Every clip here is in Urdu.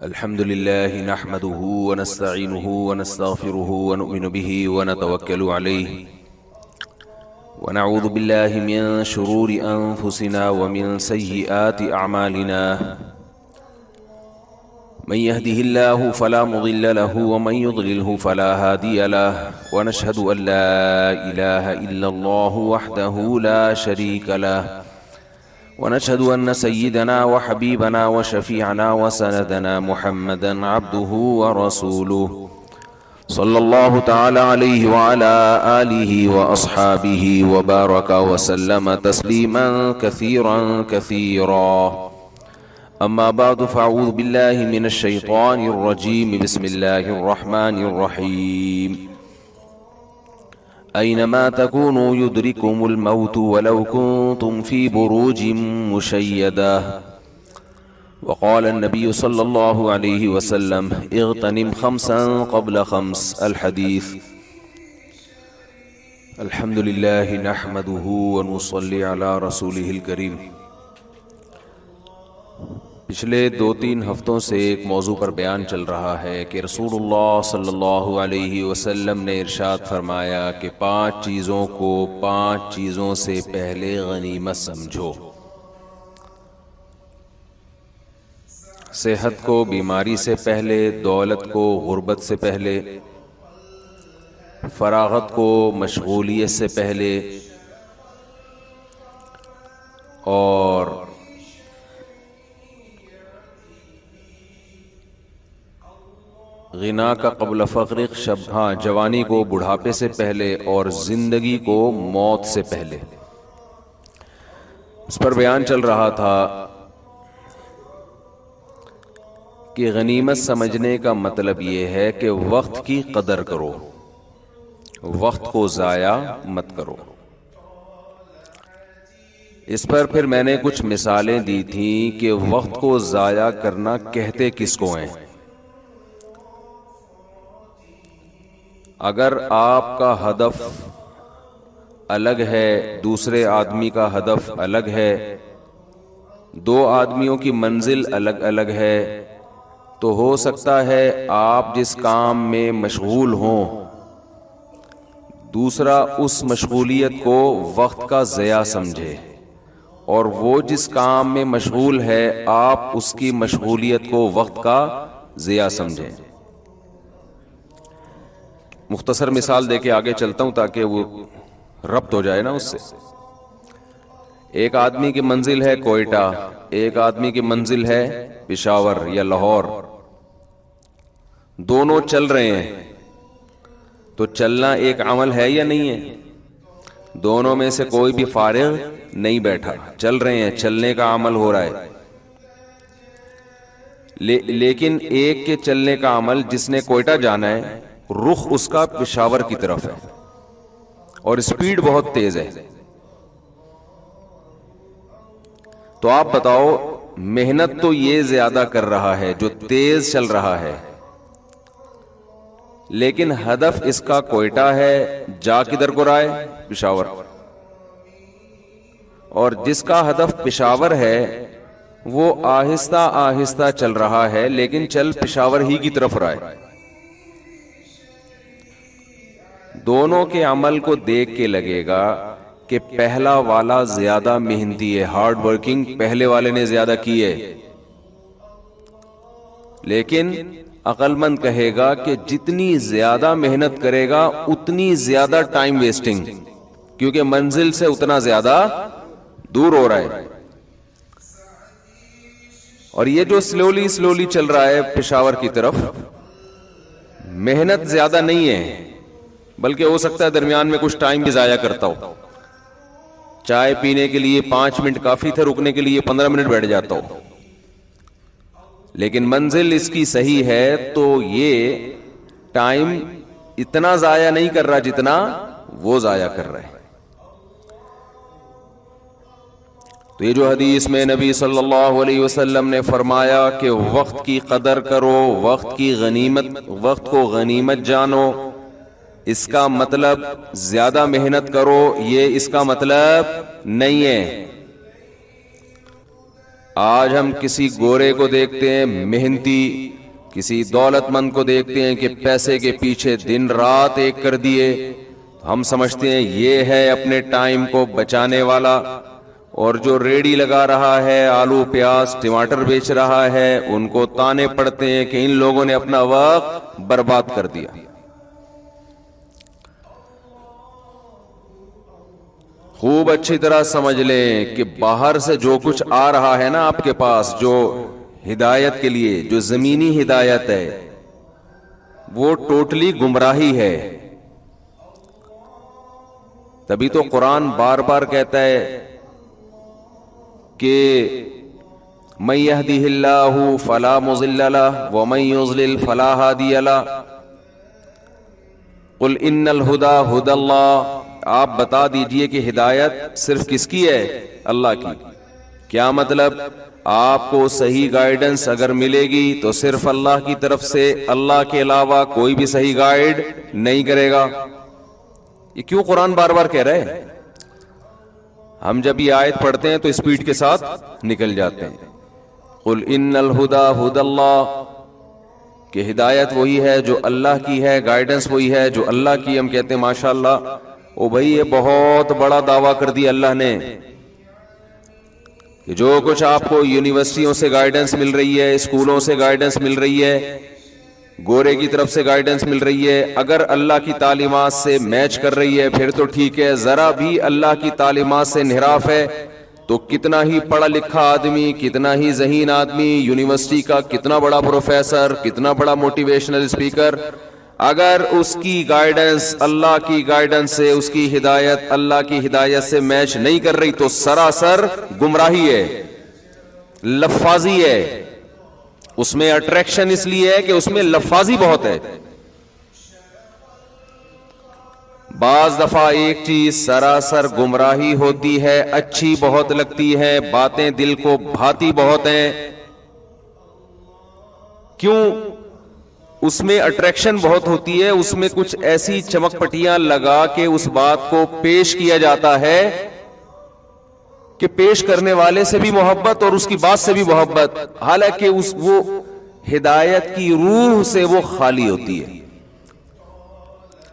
الحمد لله نحمده ونستعينه ونستغفره ونؤمن به ونتوكل عليه ونعوذ بالله من شرور أنفسنا ومن سيئات أعمالنا من يهده الله فلا مضل له ومن يضلله فلا هادي له ونشهد أن لا إله إلا الله وحده لا شريك له ونشهد أن سيدنا وحبيبنا وشفيعنا وسندنا محمدا عبده ورسوله صلى الله تعالى عليه وعلى آله وأصحابه وبارك وسلم تسليما كثيرا كثيرا. أما بعد فأعوذ بالله من الشيطان الرجيم. بسم الله الرحمن الرحيم. أينما تكونوا يدرككم الموت ولو كنتم في بروج مشيدة. وقال النبي صلى الله عليه وسلم اغتنم خمسا قبل خمس. الحديث. الحمد لله نحمده ونصلي على رسوله الكريم. پچھلے 2-3 ہفتوں سے ایک موضوع پر بیان چل رہا ہے کہ رسول اللہ صلی اللہ علیہ وسلم نے ارشاد فرمایا کہ 5 چیزوں کو 5 چیزوں سے پہلے غنیمت سمجھو. صحت کو بیماری سے پہلے، دولت کو غربت سے پہلے، فراغت کو مشغولیت سے پہلے، اور غنا کا قبل فقر جوانی کو بڑھاپے سے پہلے اور زندگی کو موت سے پہلے. اس پر بیان چل رہا تھا کہ غنیمت سمجھنے کا مطلب یہ ہے کہ وقت کی قدر کرو، وقت کو ضائع مت کرو. اس پر پھر میں نے کچھ مثالیں دی تھیں کہ وقت کو ضائع کرنا کہتے کس کو ہیں. اگر آپ کا ہدف الگ ہے، دوسرے آدمی کا ہدف الگ ہے، 2 آدمیوں کی منزل الگ الگ ہے، تو ہو سکتا ہے آپ جس کام میں مشغول ہوں دوسرا اس مشغولیت کو وقت کا ضیاع سمجھے، اور وہ جس کام میں مشغول ہے آپ اس کی مشغولیت کو وقت کا ضیاع سمجھیں. مختصر مثال دے کے آگے چلتا ہوں تاکہ وہ ربط ہو جائے نا اس سے. ایک آدمی کی منزل ہے کوئٹہ، ایک آدمی کی منزل ہے پشاور یا لاہور. دونوں چل رہے ہیں تو چلنا ایک عمل ہے یا نہیں ہے؟ دونوں میں سے کوئی بھی فارغ نہیں بیٹھا، چل رہے ہیں، چلنے کا عمل ہو رہا ہے. لیکن ایک کے چلنے کا عمل، جس نے کوئٹہ جانا ہے رخ اس کا پشاور کی طرف ہے اور سپیڈ بہت تیز ہے. تو آپ بتاؤ محنت تو یہ زیادہ کر رہا ہے جو تیز چل رہا ہے، لیکن ہدف اس کا کوئٹہ ہے، جا کدھر کو رہا ہے؟ پشاور. اور جس کا ہدف پشاور ہے وہ آہستہ آہستہ چل رہا ہے لیکن چل پشاور ہی کی طرف رہا ہے. دونوں کے عمل کو دیکھ کے لگے گا کہ پہلا والا زیادہ محنتی ہے، ہارڈ ورکنگ پہلے والے نے زیادہ کی ہے. لیکن عقل مند کہے گا کہ جتنی زیادہ محنت کرے گا اتنی زیادہ ٹائم ویسٹنگ، کیونکہ منزل سے اتنا زیادہ دور ہو رہا ہے. اور یہ جو سلولی چل رہا ہے پشاور کی طرف، محنت زیادہ نہیں ہے، بلکہ ہو سکتا ہے درمیان میں کچھ ٹائم بھی ضائع کرتا ہو. چائے پینے کے لیے 5 منٹ کافی تھے، رکنے کے لیے 15 منٹ بیٹھ جاتا ہو. لیکن منزل اس کی صحیح ہے تو یہ ٹائم اتنا ضائع نہیں کر رہا جتنا وہ ضائع کر رہا ہے. تو یہ جو حدیث میں نبی صلی اللہ علیہ وسلم نے فرمایا کہ وقت کی قدر کرو، وقت کی غنیمت، وقت کو غنیمت جانو، اس کا مطلب زیادہ محنت کرو، یہ اس کا مطلب نہیں ہے. آج ہم کسی گورے کو دیکھتے ہیں محنتی، کسی دولت مند کو دیکھتے ہیں کہ پیسے کے پیچھے دن رات ایک کر دیے، ہم سمجھتے ہیں یہ ہے اپنے ٹائم کو بچانے والا، اور جو ریڑی لگا رہا ہے، آلو پیاز ٹماٹر بیچ رہا ہے، ان کو تانے پڑتے ہیں کہ ان لوگوں نے اپنا وقت برباد کر دیا۔ خوب اچھی طرح سمجھ لیں کہ باہر سے جو کچھ آ رہا ہے نا آپ کے پاس، جو ہدایت کے لیے جو زمینی ہدایت ہے، وہ ٹوٹلی گمراہی ہے۔ تبھی تو قرآن بار بار کہتا ہے کہ من يهده الله فلا مضل له ومن يضلل فلا هادي له قل ان الهدى هدى الله۔ آپ بتا دیجئے کہ ہدایت صرف کس کی ہے؟ اللہ کی۔ کیا مطلب؟ آپ کو صحیح گائیڈنس اگر ملے گی تو صرف اللہ کی طرف سے، اللہ کے علاوہ کوئی بھی صحیح گائیڈ نہیں کرے گا۔ یہ کیوں قرآن بار بار کہہ رہے ہیں؟ ہم جب یہ آیت پڑھتے ہیں تو اسپیڈ کے ساتھ نکل جاتے ہیں۔ قل ان الہدی ھدی اللہ، کہ ہدایت وہی ہے جو اللہ کی ہے، گائیڈنس وہی ہے جو اللہ کی۔ ہم کہتے ہیں ماشاءاللہ، او بھائی یہ بہت بڑا دعویٰ کر دیا اللہ نے کہ جو کچھ آپ کو یونیورسٹیوں سے گائیڈنس مل رہی ہے، اسکولوں سے گائیڈنس مل رہی ہے، گورے کی طرف سے گائیڈنس مل رہی ہے، اگر اللہ کی تعلیمات سے میچ کر رہی ہے پھر تو ٹھیک ہے۔ ذرا بھی اللہ کی تعلیمات سے انحراف ہے تو کتنا ہی پڑھا لکھا آدمی، کتنا ہی ذہین آدمی، یونیورسٹی کا کتنا بڑا پروفیسر، کتنا بڑا موٹیویشنل اسپیکر، اگر اس کی گائیڈنس اللہ کی گائیڈنس سے، اس کی ہدایت اللہ کی ہدایت سے میچ نہیں کر رہی تو سراسر گمراہی ہے، لفاظی ہے۔ اس میں اٹریکشن اس لیے ہے کہ اس میں لفاظی بہت ہے۔ بعض دفعہ ایک چیز سراسر گمراہی ہوتی ہے، اچھی بہت لگتی ہے، باتیں دل کو بھاتی بہت ہیں، کیوں؟ اس میں اٹریکشن بہت ہوتی ہے، اس میں کچھ ایسی چمک پٹیاں لگا کے اس بات کو پیش کیا جاتا ہے کہ پیش کرنے والے سے بھی محبت اور اس کی بات سے بھی محبت، حالانکہ وہ ہدایت کی روح سے وہ خالی ہوتی ہے۔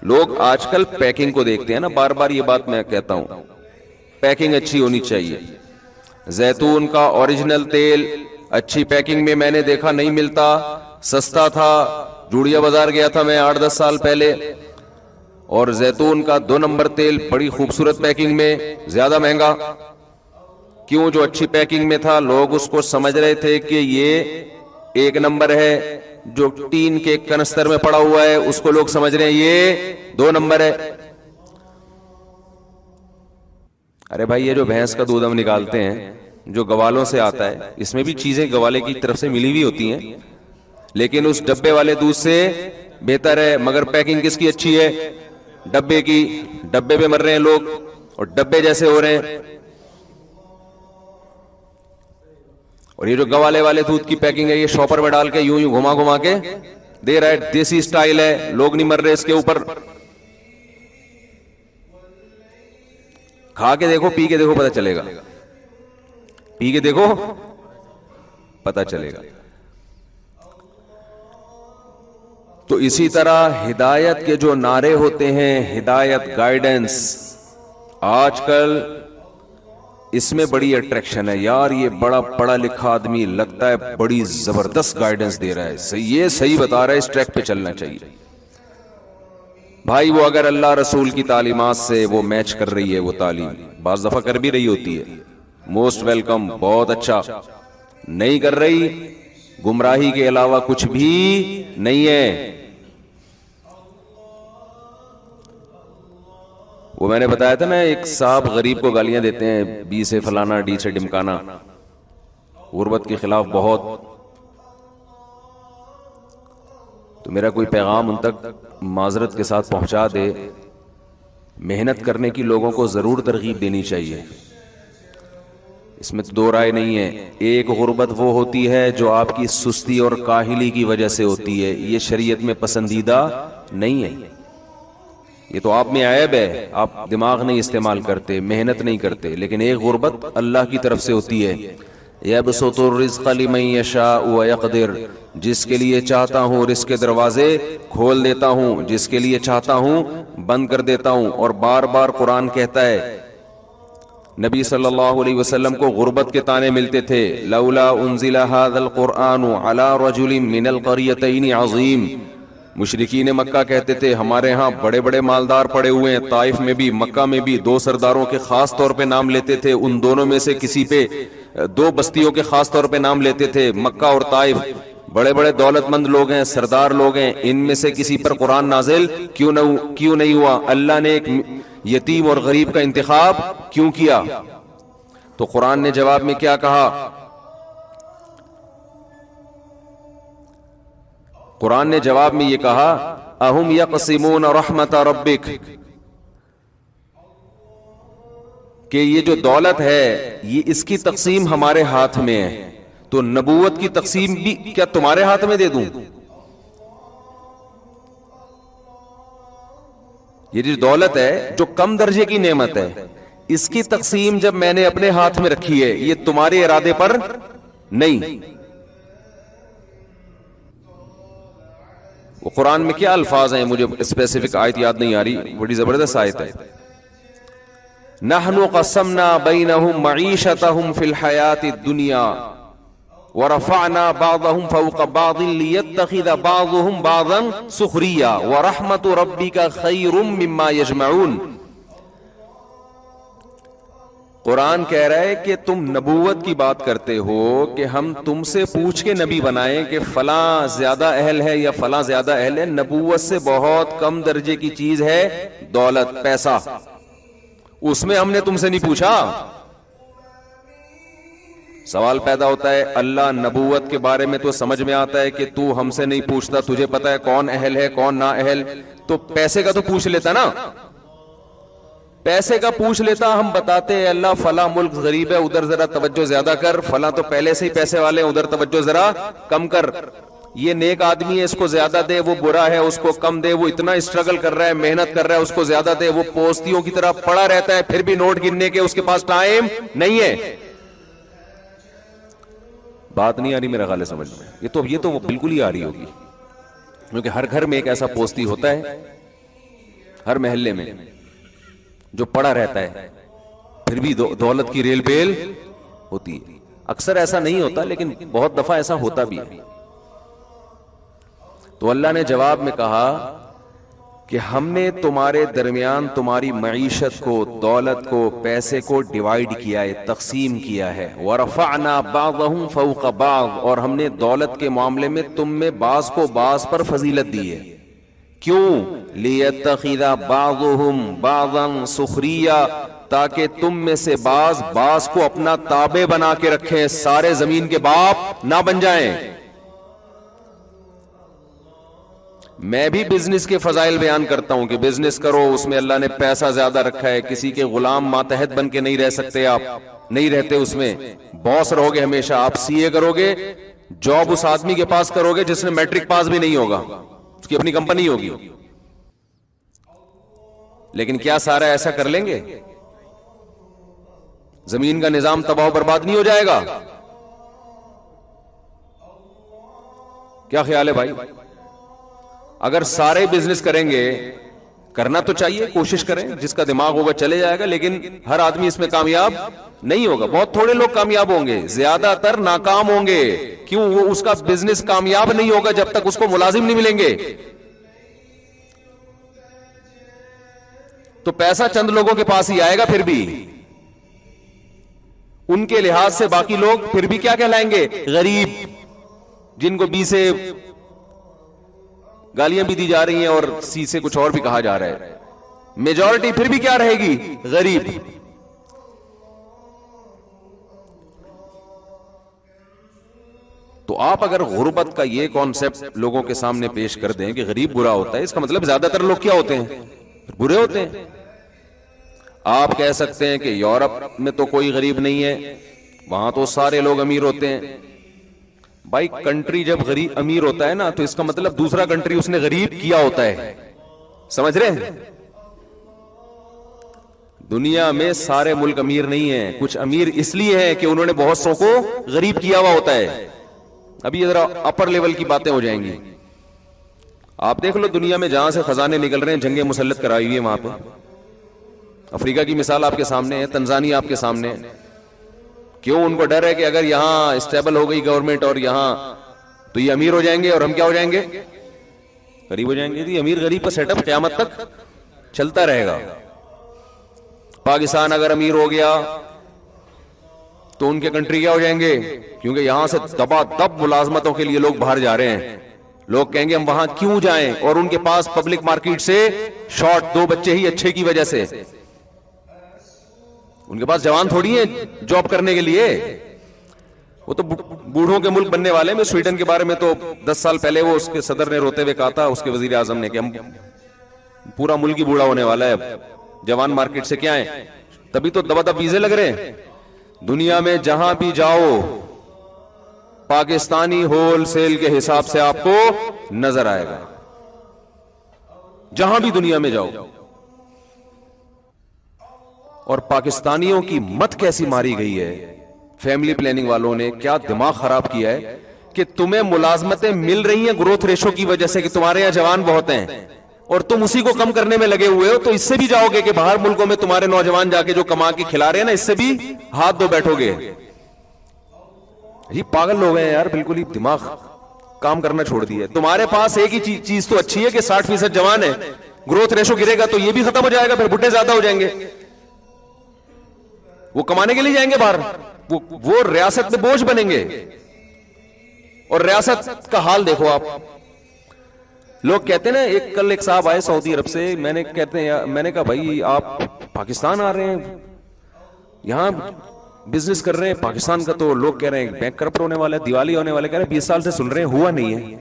لوگ آج کل پیکنگ کو دیکھتے ہیں نا، بار بار یہ بات میں کہتا ہوں، پیکنگ اچھی ہونی چاہیے۔ زیتون کا اوریجنل تیل اچھی پیکنگ میں میں نے دیکھا نہیں ملتا، سستا تھا، جوڑیا بازار گیا تھا میں 8-10 سال پہلے، اور زیتون کا 2 نمبر تیل بڑی خوبصورت پیکنگ میں، زیادہ مہنگا۔ کیوں؟ جو اچھی پیکنگ میں تھا لوگ اس کو سمجھ رہے تھے کہ یہ 1 نمبر ہے، جو ٹین کے کنستر میں پڑا ہوا ہے اس کو لوگ سمجھ رہے ہیں یہ 2 نمبر ہے۔ ارے بھائی یہ جو بھینس کا دودھ ہم نکالتے ہیں جو گوالوں سے آتا ہے، اس میں بھی چیزیں گوالے کی طرف سے ملی ہوئی ہوتی ہیں، لیکن اس ڈبے والے دودھ سے بہتر ہے، مگر پیکنگ کس کی اچھی ہے؟ ڈبے کی۔ ڈبے پہ مر رہے ہیں لوگ اور ڈبے جیسے ہو رہے ہیں۔ اور یہ جو گوالے والے دودھ کی پیکنگ ہے، یہ شاپر میں ڈال کے یوں گھما گھما کے دے رہا ہے، دیسی سٹائل ہے، لوگ نہیں مر رہے اس کے اوپر۔ کھا کے دیکھو، پی کے دیکھو، پتہ چلے گا، پی کے دیکھو پتہ چلے گا۔ تو اسی طرح ہدایت کے جو نعرے ہوتے ہیں، ہدایت، گائیڈنس، آج کل اس میں بڑی اٹریکشن ہے، یار یہ بڑا پڑھا لکھا آدمی لگتا ہے بڑی زبردست گائیڈنس دے رہا ہے، یہ صحیح بتا رہا ہے، اس ٹریک پہ چلنا چاہیے۔ بھائی وہ اگر اللہ رسول کی تعلیمات سے وہ میچ کر رہی ہے، وہ تعلیم بعض دفعہ کر بھی رہی ہوتی ہے، موسٹ ویلکم، بہت اچھا۔ نہیں کر رہی، گمراہی کے علاوہ کچھ بھی نہیں ہے۔ وہ میں نے بتایا تھا نا، ایک صاحب غریب کو گالیاں دیتے ہیں، بی سے فلانا، ڈی سے ڈمکانا، غربت کے خلاف بہت۔ تو میرا کوئی پیغام ان تک معذرت کے ساتھ پہنچا دے، محنت کرنے کی لوگوں کو ضرور ترغیب دینی چاہیے، اس میں 2 رائے نہیں ہے۔ ایک غربت وہ ہوتی ہے جو آپ کی سستی اور کاہلی کی وجہ سے ہوتی ہے، یہ شریعت میں پسندیدہ نہیں ہے، یہ تو آپ میں عیب ہے، آپ دماغ نہیں استعمال کرتے، محنت نہیں کرتے۔ لیکن ایک غربت اللہ کی طرف سے ہوتی ہے، یبسط الرزق لمن یشاء ویقدر، جس کے لیے چاہتا ہوں رزق کے دروازے کھول دیتا ہوں، جس کے لیے چاہتا ہوں بند کر دیتا ہوں۔ اور بار بار قرآن کہتا ہے، نبی صلی اللہ علیہ وسلم کو غربت کے طعنے ملتے تھے، لولا انزل هذا القرآن على رجل من القريتين عظیم۔ مشرکین مکہ کہتے تھے ہمارے ہاں بڑے بڑے مالدار پڑے ہوئے ہیں، طائف میں بھی مکہ میں بھی، دو سرداروں کے خاص طور پہ نام لیتے تھے، ان دونوں میں سے کسی پہ، دو بستیوں کے خاص طور پہ نام لیتے تھے، مکہ اور طائف، بڑے بڑے دولت مند لوگ ہیں، سردار لوگ ہیں، ان میں سے کسی پر قرآن نازل کیوں نہیں ہوا؟ اللہ نے ایک یتیم اور غریب کا انتخاب کیوں کیا؟ تو قرآن نے جواب میں کیا کہا؟ قرآن نے جواب میں یہ کہا، اہم یقسمون رحمت ربک، کہ یہ جو دولت ہے یہ اس کی تقسیم ہمارے ہاتھ میں ہے، تو نبوت کی تقسیم بھی کیا تمہارے ہاتھ میں دے دوں؟ یہ جو دولت ہے جو کم درجے کی نعمت ہے، اس کی تقسیم جب میں نے اپنے ہاتھ میں رکھی ہے، یہ تمہارے ارادے پر نہیں۔ وہ قرآن میں کیا الفاظ ہیں، مجھے اسپیسیفک آیت یاد نہیں آ رہی، بڑی زبردست آیت ہے، نحن قسمنا بینہم معیشتہم فی الحیات الدنیا ورفعنا بعضهم فوق بعض لیتخذ بعضهم بعضا سخریا ورحمت ربک خیر مما یجمعون۔ قرآن کہہ رہا ہے کہ تم نبوت کی بات کرتے ہو کہ ہم تم سے پوچھ کے نبی بنائیں کہ فلاں زیادہ اہل ہے یا فلاں زیادہ اہل ہے۔ نبوت سے بہت کم درجے کی چیز ہے دولت، پیسہ، اس میں ہم نے تم سے نہیں پوچھا۔ سوال پیدا ہوتا ہے، اللہ نبوت کے بارے میں تو سمجھ میں آتا ہے کہ تو ہم سے نہیں پوچھتا، تجھے پتا ہے کون اہل ہے کون نا اہل، تو پیسے کا تو پوچھ لیتا نا، پیسے کا پوچھ لیتا، ہم بتاتے ہیں اللہ فلاں ملک غریب ہے ادھر ذرا توجہ زیادہ کر، فلاں تو پہلے سے ہی پیسے والے ادھر توجہ ذرا کم کر، یہ نیک آدمی ہے اس کو زیادہ دے، وہ برا ہے اس کو کم دے، وہ اتنا اسٹرگل کر رہا ہے محنت کر رہا ہے اس کو زیادہ دے، وہ پوستیوں کی طرح پڑا رہتا ہے پھر بھی نوٹ گننے کے اس کے پاس ٹائم نہیں ہے۔ بات نہیں آ رہی میرا خیال ہے سمجھ میں، یہ تو بالکل ہی آ رہی ہوگی، کیونکہ ہر گھر میں ایک ایسا پوستی ہوتا ہے، ہر محلے میں جو پڑا رہتا ہے پھر بھی دولت کی ریل بیل ہوتی ہے۔ اکثر ایسا نہیں ہوتا لیکن بہت دفعہ ایسا ہوتا بھی ہے۔ تو اللہ نے جواب میں کہا کہ ہم نے تمہارے درمیان تمہاری معیشت کو، دولت کو، پیسے کو ڈیوائیڈ کیا ہے، تقسیم کیا ہے، ورفعنا بعضهم فوق بعض، اور ہم نے دولت کے معاملے میں تم میں بعض کو بعض پر فضیلت دی ہے۔ کیوں؟ لیتخذ بعضهم بعضا سخریا، تاکہ تم میں سے بعض کو اپنا تابع بنا کے رکھیں، سارے زمین کے باپ نہ بن جائیں۔ میں بھی بزنس کے فضائل بیان کرتا ہوں کہ بزنس کرو، اس میں اللہ نے پیسہ زیادہ رکھا ہے، کسی کے غلام ماتحت بن کے نہیں رہ سکتے، آپ نہیں رہتے، اس میں باس رہو گے ہمیشہ، آپ سی اے کرو گے، جاب اس آدمی کے پاس کرو گے جس نے میٹرک پاس بھی نہیں ہوگا، اس کی اپنی کمپنی ہوگی۔ لیکن کیا سارا ایسا کر لیں گے؟ زمین کا نظام تباہ و برباد نہیں ہو جائے گا؟ کیا خیال ہے بھائی؟ اگر سارے بزنس کریں گے، کرنا تو چاہیے، کوشش کریں، جس کا دماغ ہوگا چلے جائے گا، لیکن ہر آدمی اس میں کامیاب نہیں ہوگا، بہت تھوڑے لوگ کامیاب ہوں گے، زیادہ تر ناکام ہوں گے۔ کیوں؟ وہ اس کا بزنس کامیاب نہیں ہوگا جب تک اس کو ملازم نہیں ملیں گے۔ تو پیسہ چند لوگوں کے پاس ہی آئے گا، پھر بھی ان کے لحاظ سے باقی لوگ پھر بھی کیا کہلائیں گے؟ غریب، جن کو بی سے گالیاں بھی دی جا رہی ہیں اور سی سے کچھ اور بھی کہا جا رہا ہے، میجورٹی پھر بھی کیا رہے گی؟ غریب۔ تو آپ اگر غربت کا یہ کانسیپٹ لوگوں کے سامنے پیش کر دیں کہ غریب برا ہوتا ہے، اس کا مطلب زیادہ تر لوگ کیا ہوتے ہیں؟ برے ہوتے ہیں۔ آپ کہہ سکتے ہیں کہ یورپ میں تو کوئی غریب نہیں ہے، وہاں تو سارے لوگ امیر ہوتے ہیں۔ بھائی کنٹری جب غریب امیر ہوتا ہے نا تو اس کا مطلب دوسرا کنٹری اس نے غریب کیا ہوتا ہے، سمجھ رہے ہیں؟ دنیا میں سارے ملک امیر نہیں ہیں، کچھ امیر اس لیے ہیں کہ انہوں نے بہت سو کو غریب کیا ہوا ہوتا ہے. ابھی ذرا اپر لیول کی باتیں ہو جائیں گی. آپ دیکھ لو دنیا میں جہاں سے خزانے نکل رہے ہیں، جنگیں مسلط کرائی ہوئی ہیں وہاں پہ. افریقہ کی مثال آپ کے سامنے ہے، تنزانیہ آپ کے سامنے ہے. کیوں؟ ان کو ڈر ہے کہ اگر یہاں اسٹیبل ہو گئی گورنمنٹ اور یہاں تو یہ امیر ہو جائیں گے اور ہم کیا ہو جائیں گے؟ غریب ہو جائیں گے. یہ امیر غریب کا سیٹ اپ قیامت تک چلتا رہے گا. پاکستان اگر امیر ہو گیا تو ان کے کنٹری کیا ہو جائیں گے؟ کیونکہ یہاں سے دبا دب ملازمتوں کے لیے لوگ باہر جا رہے ہیں. لوگ کہیں گے ہم وہاں کیوں جائیں، اور ان کے پاس پبلک مارکیٹ سے شارٹ 2 بچے ہی اچھے کی وجہ سے. ان کے پاس جوان تھوڑی ہیں جاب کرنے کے لیے. وہ تو بوڑھوں کے ملک بننے والے ہیں. سویڈن کے بارے میں تو 10 سال پہلے وہ اس کے صدر نے روتے ہوئے کہا تھا، اس کے وزیر اعظم نے، کہ ہم پورا ملک ہی بوڑھا ہونے والا ہے، جوان مارکیٹ سے کیا ہے. تبھی تو دبا دب ویزے لگ رہے ہیں. دنیا میں جہاں بھی جاؤ پاکستانی ہول سیل کے حساب سے آپ کو نظر آئے گا، جہاں بھی دنیا میں جاؤ. اور پاکستانیوں کی مت کیسی ماری گئی ہے فیملی پلاننگ والوں نے، کیا دماغ خراب کیا ہے کہ تمہیں ملازمتیں مل رہی ہیں گروتھ ریشو کی وجہ سے کہ تمہارے یہاں جوان بہت ہیں، اور تم اسی کو کم کرنے میں لگے ہوئے ہو. تو اس سے بھی جاؤ گے کہ باہر ملکوں میں تمہارے نوجوان جا کے جو کما کے کھلا رہے ہیں نا، اس سے بھی ہاتھ دھو بیٹھو گے. یہ پاگل لوگ ہیں یار، بالکل ہی دماغ کام کرنا چھوڑ دیا. تمہارے پاس ایک ہی چیز تو اچھی ہے کہ 60% جوان ہے. گروتھ ریشو گرے گا تو یہ بھی ختم ہو جائے گا، پھر بڈھے زیادہ ہو جائیں گے. وہ کمانے کے لیے جائیں گے باہر، وہ ریاست میں بوجھ بنیں گے. اور ریاست کا حال دیکھو آپ. لوگ کہتے ہیں نا، کل ایک صاحب آئے سعودی عرب سے، میں نے کہا بھائی آپ پاکستان آ رہے ہیں، یہاں بزنس کر رہے ہیں. پاکستان کا تو لوگ کہہ رہے ہیں بینک کرپٹ ہونے والا ہے، دیوالی ہونے والے. کہہ رہے ہیں 20 سال سے سن رہے ہیں، ہوا نہیں ہے.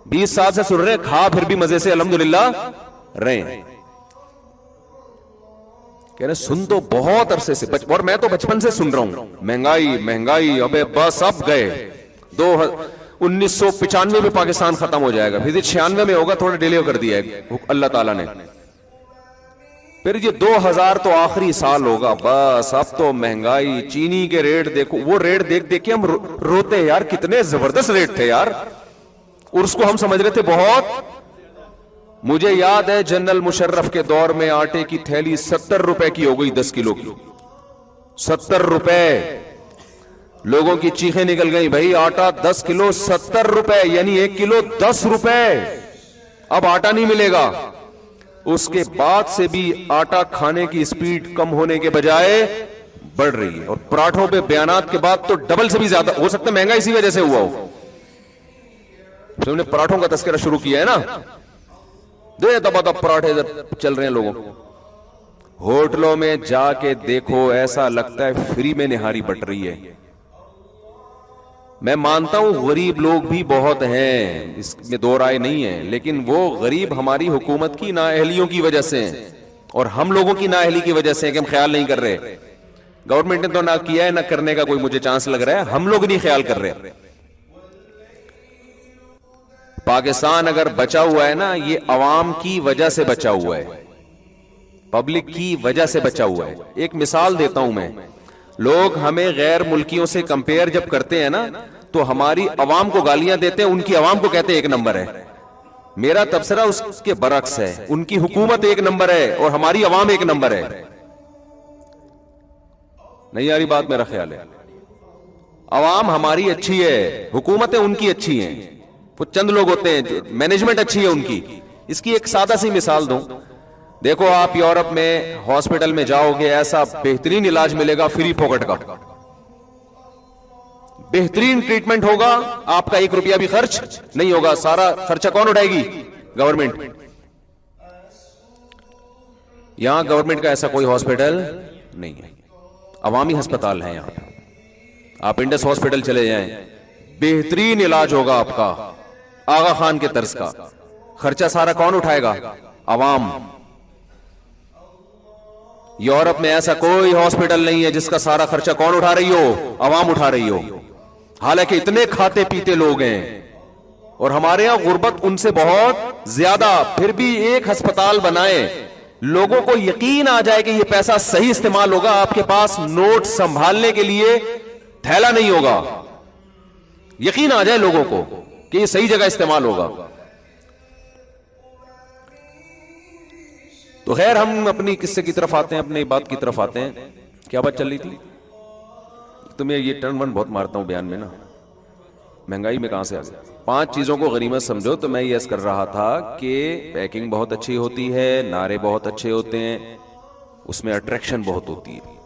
20 سال سے سن رہے ہیں، کھا پھر بھی مزے سے الحمدللہ رہے ہیں. کہہ رہے سن تو بہت عرصے سے، اور میں تو بچپن سے سن رہا ہوں مہنگائی ابے بس اب گئے. 1995 میں پاکستان ختم ہو جائے گا، پھر 96 میں ہوگا، تھوڑا ڈیلے کر دیا ہے اللہ تعالیٰ نے. پھر یہ 2000 تو آخری سال ہوگا، بس اب تو مہنگائی، چینی کے ریٹ دیکھو، وہ ریٹ دیکھ کے ہم روتے ہیں یار، کتنے زبردست ریٹ تھے یار. اور اس کو ہم سمجھ رہے تھے بہت. مجھے یاد ہے جنرل مشرف کے دور میں آٹے کی تھیلی 70 روپے کی ہو گئی، 10 کلو کی 70 روپے. لوگوں کی چیخیں نکل گئی، بھائی آٹا 10 کلو 70 روپے، یعنی 1 کلو 10 روپے. اب آٹا نہیں ملے گا. اس کے بعد سے بھی آٹا کھانے کی سپیڈ کم ہونے کے بجائے بڑھ رہی ہے. اور پراٹھوں پہ بیانات کے بعد تو ڈبل سے بھی زیادہ ہو سکتا ہے مہنگا اسی وجہ سے ہوا ہو. ہم نے پراٹھوں کا تذکرہ شروع کیا ہے نا، دبا دب پراٹھے چل رہے ہیں لوگوں. ہوٹلوں میں جا کے دیکھو، ایسا لگتا ہے فری میں نہاری بٹ رہی ہے. میں مانتا ہوں غریب لوگ بھی بہت ہیں، اس میں دو رائے نہیں ہے، لیکن وہ غریب ہماری حکومت کی نااہلیوں کی وجہ سے ہیں، اور ہم لوگوں کی نااہلی کی وجہ سے ہیں کہ ہم خیال نہیں کر رہے. گورنمنٹ نے تو نہ کیا ہے، نہ کرنے کا کوئی مجھے چانس لگ رہا ہے، ہم لوگ نہیں خیال کر رہے. پاکستان اگر بچا ہوا ہے نا، یہ عوام کی وجہ سے بچا ہوا ہے، پبلک کی وجہ سے بچا ہوا ہے. ایک مثال دیتا ہوں میں. لوگ ہمیں غیر ملکیوں سے کمپیئر جب کرتے ہیں نا، تو ہماری عوام کو گالیاں دیتے ہیں، ان کی عوام کو کہتے ہیں 1 نمبر ہے. میرا تبصرہ اس کے برعکس ہے، ان کی حکومت 1 نمبر ہے اور ہماری عوام 1 نمبر ہے. نہیں آ رہی بات؟ میرا خیال ہے عوام ہماری اچھی ہے، حکومتیں ان کی اچھی ہیں. وہ چند لوگ ہوتے ہیں، مینجمنٹ اچھی ہے ان کی. اس کی ایک سادہ سی مثال دوں. دیکھو آپ یورپ میں ہاسپٹل میں جاؤ گے، ایسا بہترین علاج ملے گا فری پاکٹ کا، بہترین ٹریٹمنٹ ہوگا، آپ کا 1 روپیہ بھی خرچ نہیں ہوگا. سارا خرچہ کون اٹھائے گی؟ گورنمنٹ. یہاں گورنمنٹ کا ایسا کوئی ہاسپٹل نہیں ہے، عوامی ہسپتال ہیں یہاں. آپ انڈس ہاسپٹل چلے جائیں، بہترین علاج ہوگا آپ کا، آغا خان کے طرز کا. خرچہ سارا کون اٹھائے گا؟ عوام. یورپ میں ایسا کوئی ہاسپٹل نہیں ہے جس کا سارا خرچہ کون اٹھا رہی ہو؟ عوام اٹھا رہی ہو. حالانکہ اتنے کھاتے پیتے لوگ ہیں، اور ہمارے ہاں غربت ان سے بہت زیادہ. پھر بھی ایک ہسپتال بنائے لوگوں کو یقین آ جائے کہ یہ پیسہ صحیح استعمال ہوگا. آپ کے پاس نوٹ سنبھالنے کے لیے تھیلا نہیں ہوگا. یقین آ جائے لوگوں کو کہ یہ صحیح جگہ استعمال ہوگا. تو خیر ہم اپنی قصے کی طرف آتے ہیں, اپنی بات کی طرف آتے ہیں. کیا بات چل رہی تھی؟ تمہیں یہ ٹرن ون بہت مارتا ہوں بیان میں نا, مہنگائی میں کہاں سے آ گیا. 5 چیزوں کو غنیمت سمجھو. تو میں یہ عرض کر رہا تھا کہ پیکنگ بہت اچھی ہوتی ہے, نعرے بہت اچھے ہوتے ہیں, اس میں اٹریکشن بہت ہوتی ہے.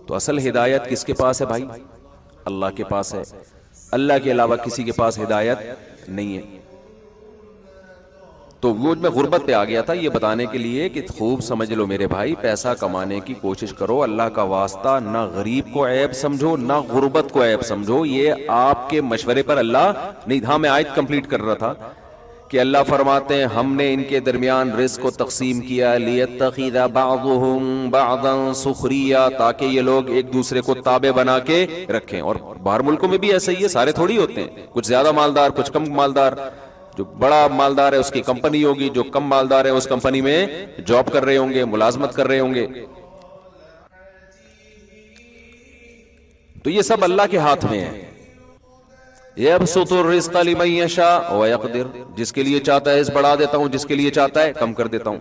تو اصل ہدایت کس کے پاس ہے بھائی؟ اللہ کے پاس ہے. اللہ کے علاوہ کسی کے پاس ہدایت نہیں ہے. تو وہ میں غربت پہ آ گیا تھا یہ بتانے کے لیے کہ خوب سمجھ لو میرے بھائی, پیسہ کمانے کی کوشش کرو, اللہ کا واسطہ نہ غریب کو عیب سمجھو نہ غربت کو عیب سمجھو. یہ آپ کے مشورے پر اللہ نہیں. ہاں میں آیت کمپلیٹ کر رہا تھا کہ اللہ فرماتے ہیں ہم نے ان کے درمیان رزق کو تقسیم کیا لیتخذ بعضهم بعضا سخریا, تاکہ یہ لوگ ایک دوسرے کو تابع بنا کے رکھیں. اور باہر ملکوں میں بھی ایسا ہی ہے, سارے تھوڑی ہوتے ہیں, کچھ زیادہ مالدار کچھ کم مالدار. جو بڑا مالدار ہے اس کی کمپنی ہوگی, جو کم مالدار ہے اس کمپنی میں جاب کر رہے ہوں گے, ملازمت کر رہے ہوں گے. تو یہ سب اللہ کے ہاتھ میں ہے. یبسط الرزق لمن یشاء ویقدر, جس کے لیے چاہتا ہے اس بڑھا دیتا ہوں, جس کے لیے چاہتا ہے کم کر دیتا ہوں.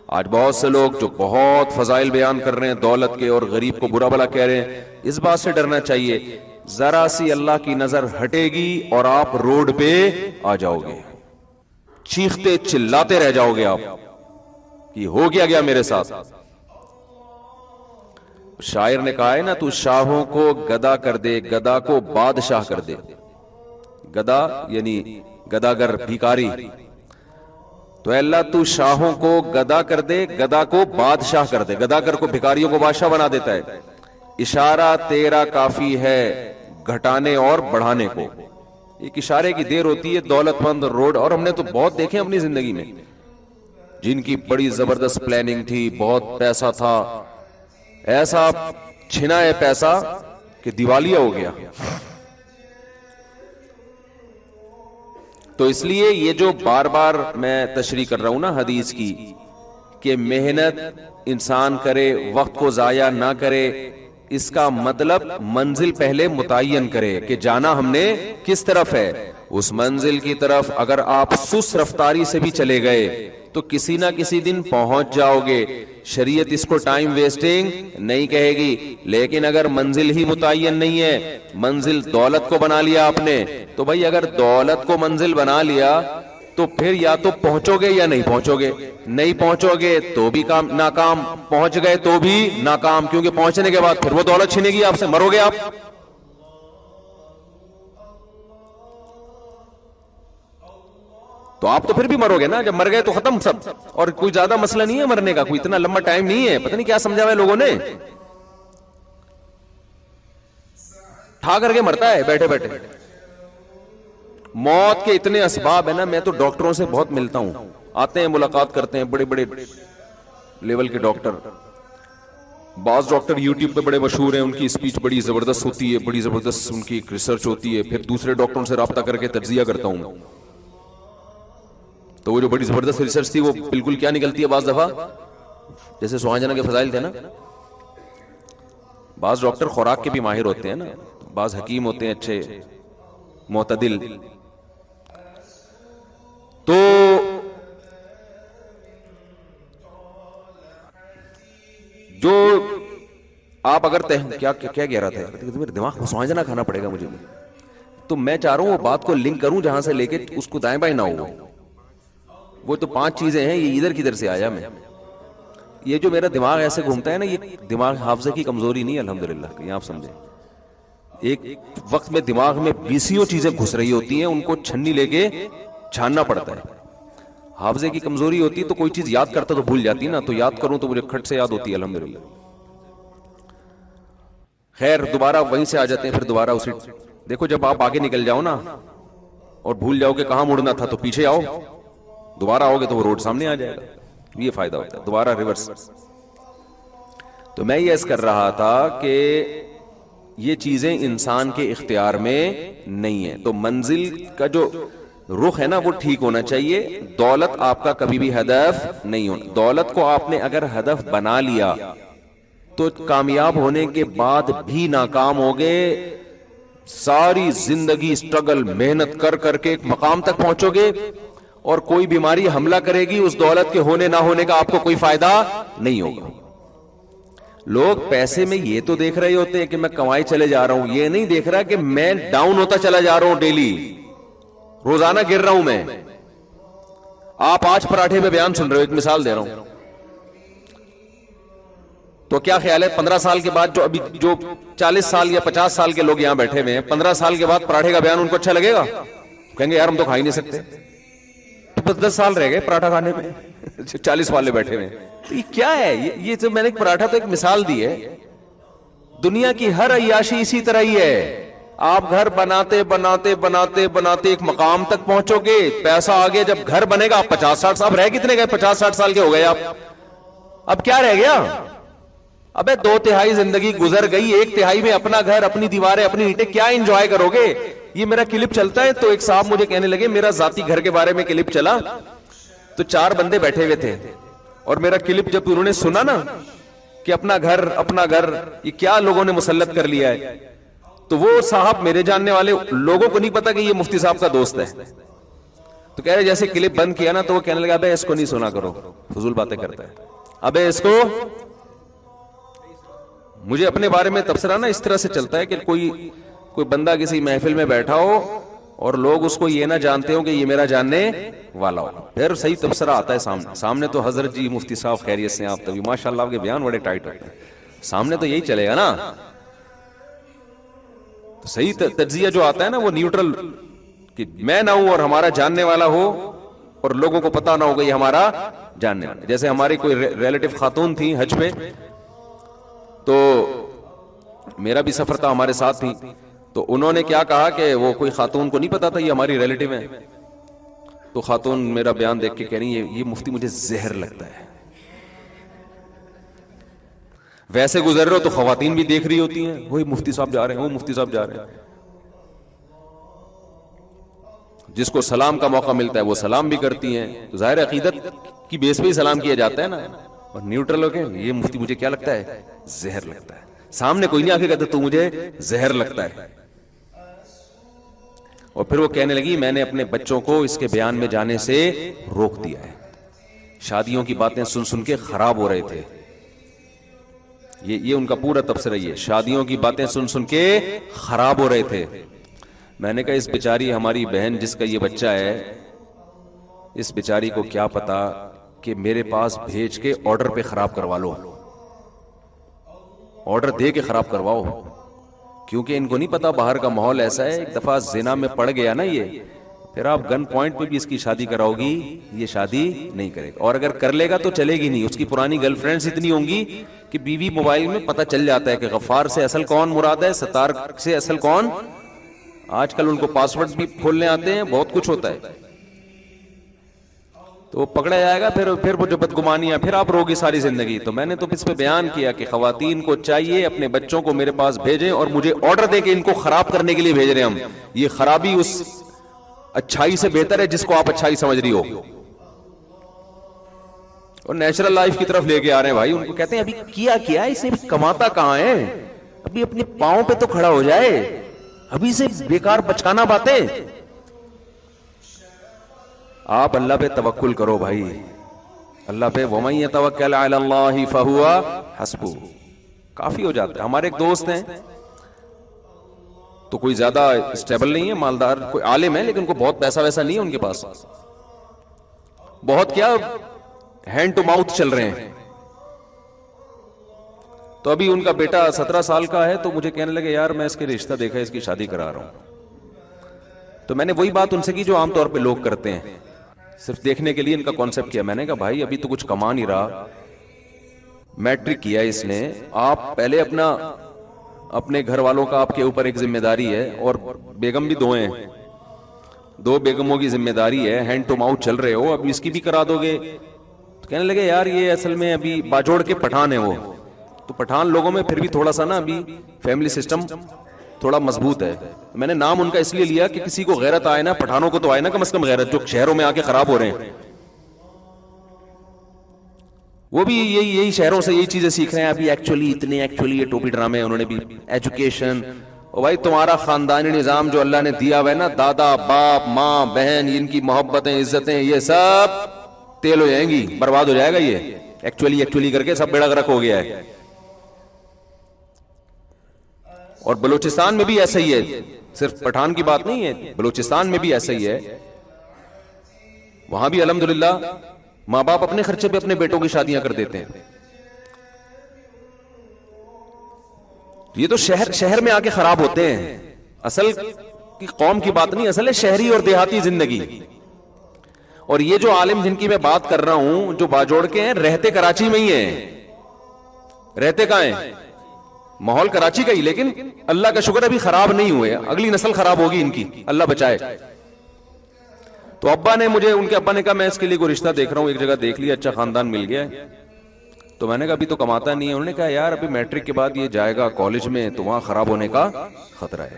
آج بہت سے لوگ جو بہت فضائل بیان کر رہے ہیں دولت کے, اور غریب کو برا بھلا کہہ رہے ہیں. اس بات سے ڈرنا چاہیے, ذرا سی اللہ کی نظر ہٹے گی اور آپ روڈ پہ آ جاؤ گے, چیختے چلاتے رہ جاؤ گے آپ کہ ہو گیا میرے ساتھ. شاعر نے کہا ہے نا, تو شاہوں کو گدا کر دے, گدا کو بادشاہ کر دے. گدا یعنی گداگر, بھیکاری. تو اے اللہ تو شاہوں کو گدا کر دے, گدا کو بادشاہ کر دے. گداگر کو, بھیکاریوں کو بادشاہ بنا دیتا ہے. اشارہ تیرا کافی ہے گھٹانے اور بڑھانے کو. ایک اشارے کی دیر ہوتی ہے. دولت مند روڈ, اور ہم نے تو بہت دیکھے اپنی زندگی میں جن کی بڑی زبردست پلاننگ تھی, بہت پیسہ تھا, ایسا چھنا ہے پیسہ کہ دیوالیہ ہو گیا. تو اس لیے یہ جو بار بار میں تشریح کر رہا ہوں نا حدیث کی, کہ محنت انسان کرے, وقت کو ضائع نہ کرے, اس کا مطلب منزل پہلے متعین کرے کہ جانا ہم نے کس طرف ہے. اس منزل کی طرف اگر آپ سست رفتاری سے بھی چلے گئے تو کسی نہ کسی دن پہنچ جاؤ گے. شریعت اس کو ٹائم ویسٹنگ نہیں کہے گی. لیکن اگر منزل ہی متعین نہیں ہے, منزل دولت کو بنا لیا آپ نے, تو بھائی اگر دولت کو منزل بنا لیا تو پھر یا تو پہنچو گے یا نہیں پہنچو گے. نہیں پہنچو گے تو بھی ناکام, پہنچ گئے تو بھی ناکام, کیونکہ پہنچنے کے بعد پھر وہ دولت چھینے گی آپ سے, مرو گے آپ. تو آپ تو پھر بھی مرو گے نا, جب مر گئے تو ختم سب. اور کوئی زیادہ مسئلہ نہیں ہے مرنے کا, کوئی اتنا لمبا ٹائم نہیں ہے. پتہ نہیں کیا سمجھا ہوا ہے لوگوں نے, ٹھا کر کے مرتا ہے بیٹھے بیٹھے. موت کے اتنے اسباب ہیں نا, میں تو ڈاکٹروں سے بہت ملتا ہوں, آتے ہیں ملاقات کرتے ہیں, بڑے بڑے لیول کے ڈاکٹر. بعض ڈاکٹر یوٹیوب پہ بڑے مشہور ہیں, ان کی اسپیچ بڑی زبردست ہوتی ہے, بڑی زبردست ان کی ریسرچ ہوتی ہے. پھر دوسرے ڈاکٹروں سے رابطہ کر کے تجزیہ کرتا ہوں, تو وہ جو بڑی زبردست ریسرچ تھی وہ بالکل کیا نکلتی ہے بعض دفعہ, جیسے سوہان جنا کے فضائل تھے نا. بعض ڈاکٹر خوراک کے بھی ماہر ہوتے ہیں نا, بعض حکیم ہوتے ہیں اچھے معتدل. تو جو آپ اگر کیا کہہ رہا تھا, میرے دماغ کو سوہان جنا کھانا پڑے گا مجھے. تو میں چاہ رہا ہوں وہ بات کو لنک کروں جہاں سے لے کے اس کو دائیں بائیں نہ ہو. وہ تو 5 چیزیں ہیں, یہ ادھر کدھر سے آیا میں. یہ جو میرا دماغ ایسے گھومتا ہے نا, یہ دماغ حافظے کی کمزوری نہیں ہے الحمدللہ, یہ آپ سمجھیں. ایک وقت میں دماغ میں 20 چیزیں گھس رہی ہوتی ہیں, ان کو چھنی لے کے چھاننا پڑتا ہے. حافظے کی کمزوری ہوتی ہے تو کوئی چیز یاد کرتا تو بھول جاتی نا, تو یاد کروں تو مجھے کھٹ سے یاد ہوتی ہے الحمدللہ. خیر دوبارہ وہیں سے آ جاتے ہیں, پھر دوبارہ اسی. دیکھو جب آپ آگے نکل جاؤ نا اور بھول جاؤ کہ کہاں مڑنا تھا, تو پیچھے آؤ, دوبارہ آؤ گے تو وہ روڈ سامنے آ جائے گا. یہ فائدہ ہوتا ہے دوبارہ ریورس. تو میں یہ عرض کر رہا تھا کہ یہ چیزیں انسان کے اختیار میں نہیں ہیں. تو منزل کا جو رخ ہے نا وہ ٹھیک ہونا چاہیے. دولت آپ کا کبھی بھی ہدف نہیں ہونا. دولت کو آپ نے اگر ہدف بنا لیا تو کامیاب ہونے کے بعد بھی ناکام ہوگے. ساری زندگی اسٹرگل محنت کر کر کے ایک مقام تک پہنچو گے اور کوئی بیماری حملہ کرے گی, اس دولت کے ہونے نہ ہونے کا آپ کو کوئی فائدہ نہیں ہوگا. لوگ پیسے میں یہ تو دیکھ رہے ہوتے ہیں کہ میں کمائی چلے جا رہا ہوں, یہ نہیں دیکھ رہا کہ میں ڈاؤن ہوتا چلا جا رہا ہوں, ڈیلی روزانہ گر رہا ہوں میں. آپ آج پراٹھے پہ بیان سن رہے ہو, ایک مثال دے رہا ہوں, تو کیا خیال ہے 15 سال کے بعد جو 40 سال یا 50 سال کے لوگ یہاں بیٹھے ہوئے ہیں, 15 سال کے بعد پراٹھے کا بیان ان کو اچھا لگے گا؟ کہیں گے یار ہم تو کھا ہی نہیں سکتے. تو بس 10 سال رہ گئے پراٹھا کھانے میں, 40 والے بیٹھے ہوئے ہیں. یہ کیا ہے؟ یہ تو میں نے پراٹھا تو ایک مثال دی ہے. دنیا کی ہر عیاشی اسی طرح ہی ہے. آپ گھر بناتے بناتے بناتے بناتے ایک مقام تک پہنچو گے, پیسہ آگے جب گھر بنے گا, آپ 50-60 سال رہ کتنے گئے, 50-60 سال کے ہو گئے آپ. اب کیا رہ گیا؟ ابے 2/3 زندگی گزر گئی, 1/3 میں اپنا گھر, اپنی دیواریں, اپنی اینٹیں, کیا انجوائے کرو گے؟ یہ میرا کلپ چلتا ہے تو ایک صاحب مجھے کہنے لگے, میرا ذاتی گھر کے بارے میں کلپ چلا تو 4 بندے بیٹھے ہوئے تھے اور میرا کلپ جب انہوں نے سنا نا کہ اپنا گھر یہ کیا لوگوں نے مسلط کر لیا ہے, تو وہ صاحب میرے جاننے والے لوگوں کو نہیں پتا کہ یہ مفتی صاحب کا دوست ہے. تو کہہ رہے جیسے کلپ بند کیا نا تو وہ کہنے لگا ابے اس کو نہیں سنا کرو, فضول باتیں کرتا ہے. ابے اس کو, مجھے اپنے بارے میں تبصرہ نا اس طرح سے چلتا ہے کہ کوئی بندہ کسی محفل میں بیٹھا ہو اور لوگ اس کو یہ نہ جانتے ہو کہ یہ میرا جاننے والا ہو, پھر صحیح تبصرہ آتا ہے سامنے تو حضرت جی مفتی صاحب خیریت سے آپ تبھی ماشاءاللہ آپ کے بیان بڑے ٹائٹ ہوتے ہیں, سامنے تو یہی چلے گا نا. تو صحیح تجزیہ جو آتا ہے نا وہ نیوٹرل, کہ میں نہ ہوں اور ہمارا جاننے والا ہو اور لوگوں کو پتا نہ ہو کہ یہ ہمارا جاننے والا. جیسے ہماری کوئی ریلیٹو خاتون تھی حج پہ, تو میرا بھی سفر تھا, ہمارے ساتھ تھی, تو انہوں نے کیا کہا کہ وہ کوئی خاتون کو نہیں پتا تھا یہ ہماری ریلیٹو ہے. تو خاتون میرا بیان دیکھ کے کہہ رہی ہے یہ مفتی مجھے زہر لگتا ہے. ویسے گزر رہے ہو تو خواتین بھی دیکھ رہی ہوتی ہیں, وہی مفتی صاحب جا رہے ہیں, وہ مفتی صاحب جا رہے ہیں. جس کو سلام کا موقع ملتا ہے وہ سلام بھی کرتی ہیں, تو ظاہر عقیدت کی بیس پہ ہی سلام کیا جاتا ہے نا. اور نیوٹرل ہو کے یہ مفتی مجھے کیا لگتا ہے, زہر لگتا ہے. سامنے کوئی نہیں آ کے کہتا تو مجھے زہر لگتا ہے. اور پھر وہ کہنے لگی میں نے اپنے بچوں کو اس کے بیان میں جانے سے روک دیا ہے, شادیوں کی باتیں سن سن کے خراب ہو رہے تھے. یہ ان کا پورا تبصرہ یہ, شادیوں کی باتیں سن سن کے خراب ہو رہے تھے. میں نے کہا اس بیچاری ہماری بہن جس کا یہ بچہ ہے, اس بیچاری کو کیا پتا کہ میرے پاس بھیج کے آرڈر پہ خراب کروا لو, آرڈر دے کے خراب کرواؤ, کیونکہ ان کو نہیں پتا باہر کا ماحول ایسا ہے. ایک دفعہ زنا میں پڑ گیا نا یہ, پھر آپ گن پوائنٹ پہ بھی اس کی شادی کراؤ گی, یہ شادی نہیں کرے گا. اور اگر کر لے گا تو چلے گی نہیں. اس کی پرانی گرل فرینڈز اتنی ہوں گی کہ بیوی موبائل میں پتہ چل جاتا ہے کہ غفار سے اصل کون مراد ہے, ستار سے اصل کون. آج کل ان کو پاسورڈ بھی کھولنے آتے ہیں, بہت کچھ ہوتا ہے, تو پکڑا جائے گا. پھر وہ جو بدگمانی ہے پھر آپ روگی ساری زندگی. تو میں نے تو اس پہ بیان کیا کہ خواتین کو چاہیے اپنے بچوں کو میرے پاس بھیجیں اور مجھے آرڈر دے کے ان کو خراب کرنے کے لیے بھیج رہے ہیں ہم. یہ خرابی اس اچھائی سے بہتر ہے جس کو آپ اچھائی سمجھ رہی ہو, اور نیچرل لائف کی طرف لے کے آ رہے ہیں بھائی. ان کو کہتے ہیں ابھی کیا اسے کماتا کہاں ہے, ابھی اپنے پاؤں پہ تو کھڑا ہو جائے, ابھی سے بیکار بچکانا باتیں. آپ اللہ پہ توکل کرو بھائی, اللہ پہ. وَمَن يَتَوَكَّلْ عَلَى اللَّهِ فَهُوَ حَسْبُهُ, کافی ہو جاتا ہے. ہمارے ایک دوست ہیں تو کوئی زیادہ اسٹیبل نہیں ہے, مالدار کوئی عالم ہے لیکن کو بہت پیسہ ویسا نہیں ہے ان کے پاس, بہت کیا ہینڈ ٹو ماؤتھ چل رہے ہیں. تو ابھی ان کا بیٹا 17 سال کا ہے, تو مجھے کہنے لگے یار میں اس کے رشتہ دیکھا, اس کی شادی کرا رہا ہوں. تو میں نے وہی بات ان سے کی جو عام طور پہ لوگ کرتے ہیں, صرف دیکھنے کے لیے ان کا کانسیپٹ کیا. میں نے کہا بھائی ابھی تو کچھ کما نہیں رہا, میٹرک کیا اس نے, آپ پہلے اپنے گھر والوں کا آپ کے اوپر ایک ذمہ داری ہے, اور بیگم بھی 2 ہیں, 2 بیگموں کی ذمہ داری ہے. ہینڈ ٹو ماؤتھ چل رہے ہو, اب اس کی بھی کرا دو گے. تو کہنے لگے یار یہ اصل میں ابھی باجوڑ کے پٹھان ہے وہ, تو پٹھان لوگوں میں پھر بھی تھوڑا سا نا ابھی فیملی سسٹم تھوڑا مضبوط ہے. میں نے نام ان کا اس لیے لیا کہ کسی کو غیرت آئے نا, پٹھانوں کو تو آئے نا کم از کم غیرت, جو شہروں میں آ کے خراب ہو رہے ہیں وہ بھی یہی شہروں سے یہی چیزیں سیکھ رہے ہیں. ابھی ایکچولی یہ ٹوپی ڈرامے انہوں نے بھی ایجوکیشن. اور بھائی تمہارا خاندانی نظام جو اللہ نے دیا ہوا ہے نا, دادا باپ ماں بہن, ان کی محبتیں عزتیں یہ سب تیل ہو جائیں گی, برباد ہو جائے گا. یہ ایکچولی کر کے سب بیڑا غرق ہو گیا ہے. اور بلوچستان میں بھی ایسا ہی ہے, صرف پٹھان کی بات نہیں ہے, بلوچستان میں بھی ایسا ہی ہے. وہاں بھی الحمدللہ ماں باپ اپنے خرچے پہ اپنے بیٹوں کی شادیاں کر دیتے ہیں. یہ تو شہر میں آ کے خراب ہوتے ہیں. اصل کی قوم کی بات نہیں, اصل ہے شہری اور دیہاتی زندگی. اور یہ جو عالم جن کی میں بات کر رہا ہوں, جو باجوڑ کے ہیں, رہتے کراچی میں ہی ہیں. رہتے کہاں ہیں؟ ماحول کراچی کا ہی, لیکن اللہ کا شکر ابھی خراب نہیں ہوئے. اگلی نسل خراب ہوگی ان کی, اللہ بچائے. تو ان کے ابا نے کہا میں اس کے لیے کوئی رشتہ دیکھ رہا ہوں, ایک جگہ دیکھ لیا, اچھا خاندان مل گیا ہے. تو میں نے کہا ابھی تو کماتا نہیں ہے. انہوں نے کہا یار ابھی میٹرک کے بعد یہ جائے گا کالج میں تو وہاں خراب ہونے کا خطرہ ہے,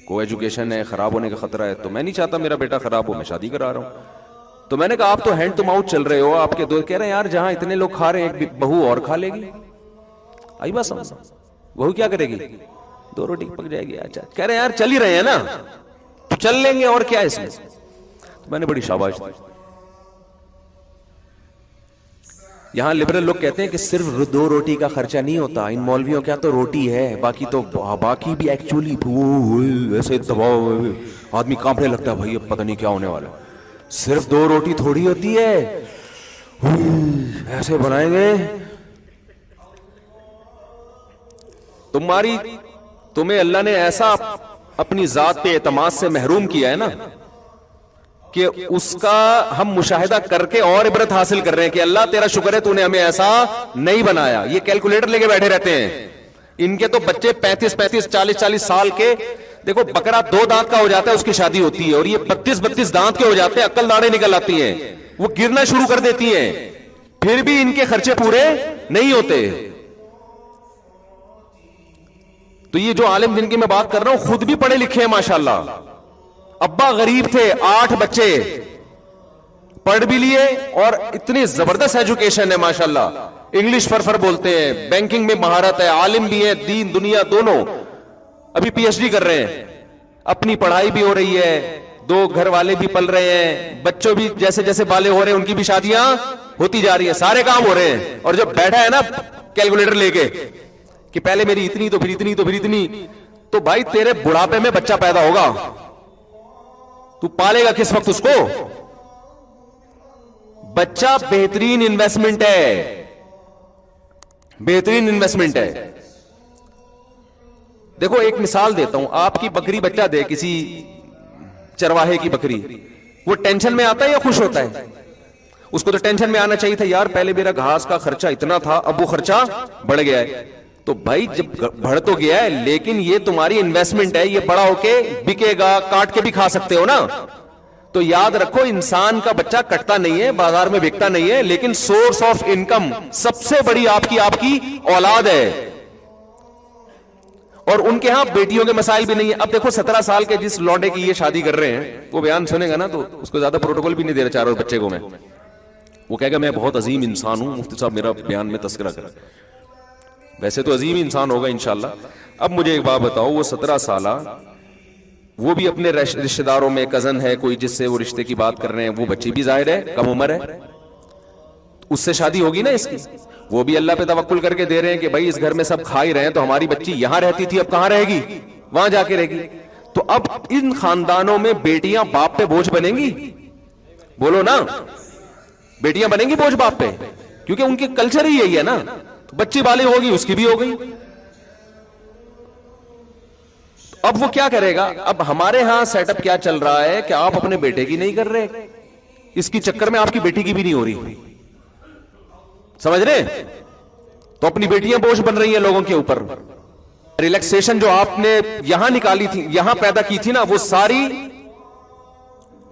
کو ایجوکیشن ہے, خراب ہونے کا خطرہ ہے. تو میں نہیں چاہتا میرا بیٹا خراب ہو, میں شادی کرا رہا ہوں. تو میں نے کہا آپ تو ہینڈ ٹو ماؤتھ چل رہے ہو, آپ کے دوست کہہ رہے ہیں یار جہاں اتنے لوگ کھا رہے ہیں ایک بہو اور کھا لے گی. آئی بات سمجھ, بہو کیا کرے گی, 2 روٹی پک جائے گی. اچھا کہہ رہے ہیں یار چل ہی رہے ہیں نا تو چل لیں گے, اور کیا ہے اس میں. میں نے بڑی شاباش دی. یہاں لبرل لوگ کہتے ہیں کہ صرف 2 روٹی کا خرچہ نہیں ہوتا, ان مولویوں کیا تو روٹی ہے, باقی بھی ایکچولی ایسے دباؤ آدمی کانپنے لگتا ہے, بھائی اب پتہ نہیں کیا ہونے والا. صرف 2 روٹی تھوڑی ہوتی ہے, ایسے بنائیں گے. تمہیں اللہ نے ایسا اپنی ذات پہ اعتماد سے محروم کیا ہے نا کہ اس کا ہم مشاہدہ کر کے اور عبرت حاصل کر رہے ہیں کہ اللہ تیرا شکر ہے تو نے ہمیں ایسا نہیں بنایا. یہ کیلکولیٹر لے کے بیٹھے رہتے ہیں, ان کے تو بچے 35 40 سال کے, دیکھو بکرا 2 دانت کا ہو جاتا ہے اس کی شادی ہوتی ہے, اور یہ 32 دانت کے ہو جاتے ہیں, عقل داڑیں نکل آتی ہیں, وہ گرنا شروع کر دیتی ہیں, پھر بھی ان کے خرچے پورے نہیں ہوتے. تو یہ جو عالم جن کی میں بات کر رہا ہوں خود بھی پڑھے لکھے ہیں ماشاءاللہ. ابا غریب تھے, 8 بچے, پڑھ بھی لیے, اور اتنی زبردست ایجوکیشن ہے ماشاءاللہ. انگلش فرفر بولتے ہیں, بینکنگ میں مہارت ہے, عالم بھی ہیں, دین دنیا دونوں. ابھی پی ایچ ڈی کر رہے ہیں, اپنی پڑھائی بھی ہو رہی ہے, 2 گھر والے بھی پل رہے ہیں, بچوں بھی جیسے جیسے بالے ہو رہے ہیں ان کی بھی شادیاں ہوتی جا رہی ہیں, سارے کام ہو رہے ہیں. اور جب بیٹھا ہے نا کیلکولیٹر لے کے کہ پہلے میری اتنی تو پھر اتنی تو پھر اتنی, تو بھائی تیرے بڑھاپے میں بچہ پیدا ہوگا, تو پالے گا کس وقت اس کو؟ بچہ بہترین انویسٹمنٹ ہے, بہترین انویسٹمنٹ ہے. دیکھو ایک مثال دیتا ہوں, آپ کی بکری بچہ دے, کسی چرواہے کی بکری, وہ ٹینشن میں آتا ہے یا خوش ہوتا ہے؟ اس کو تو ٹینشن میں آنا چاہیے تھا, یار پہلے میرا گھاس کا خرچہ اتنا تھا, اب وہ خرچہ بڑھ گیا ہے. تو بھائی جب بڑھ تو گیا ہے, لیکن یہ تمہاری انویسٹمنٹ ہے, یہ بڑا ہو کے بکے گا, کاٹ کے بھی کھا سکتے ہو نا. تو یاد رکھو انسان کا بچہ کٹتا نہیں ہے, بازار میں بکتا نہیں ہے, لیکن سورس آف انکم سب سے بڑی آپ کی اولاد ہے. اور ان کے ہاں بیٹیوں کے مسائل بھی نہیں ہے. اب دیکھو 17 سال کے جس لونڈے کی یہ شادی کر رہے ہیں, وہ بیان سنے گا نا تو اس کو زیادہ پروٹوکول بھی نہیں دے رہا 4 بچے کو. میں وہ کہے گا میں بہت عظیم انسان ہوں, مفتی صاحب میرا بیان میں تذکرہ کریں. ویسے تو عظیم انسان ہوگا انشاءاللہ. اب مجھے ایک بات بتاؤ, وہ 17 سالہ, وہ بھی اپنے رشتہ داروں میں کزن ہے کوئی جس سے وہ رشتے کی بات کر رہے ہیں, وہ بچی بھی ظاہر ہے کم عمر ہے, اس سے شادی ہوگی نا اس کی. وہ بھی اللہ پہ توکل کر کے دے رہے ہیں کہ بھائی اس گھر میں سب کھا ہی رہے ہیں, تو ہماری بچی یہاں رہتی تھی اب کہاں رہے گی, وہاں جا کے رہے گی. تو اب ان خاندانوں میں بیٹیاں باپ پہ بوجھ بنیں گی؟ بولو نا, بیٹیاں بنیں گی بوجھ باپ پہ, کیونکہ ان کی کلچر ہی یہی ہے نا. بچی والی ہوگی, اس کی بھی ہو گئی. اب وہ کیا کرے گا؟ اب ہمارے ہاں سیٹ اپ کیا چل رہا ہے کہ آپ اپنے بیٹے کی نہیں کر رہے, اس کی چکر میں آپ کی بیٹی کی بھی نہیں ہو رہی, سمجھ رہے؟ تو اپنی بیٹیاں بوجھ بن رہی ہیں لوگوں کے اوپر. ریلیکسیشن جو آپ نے یہاں نکالی تھی, یہاں پیدا کی تھی نا, وہ ساری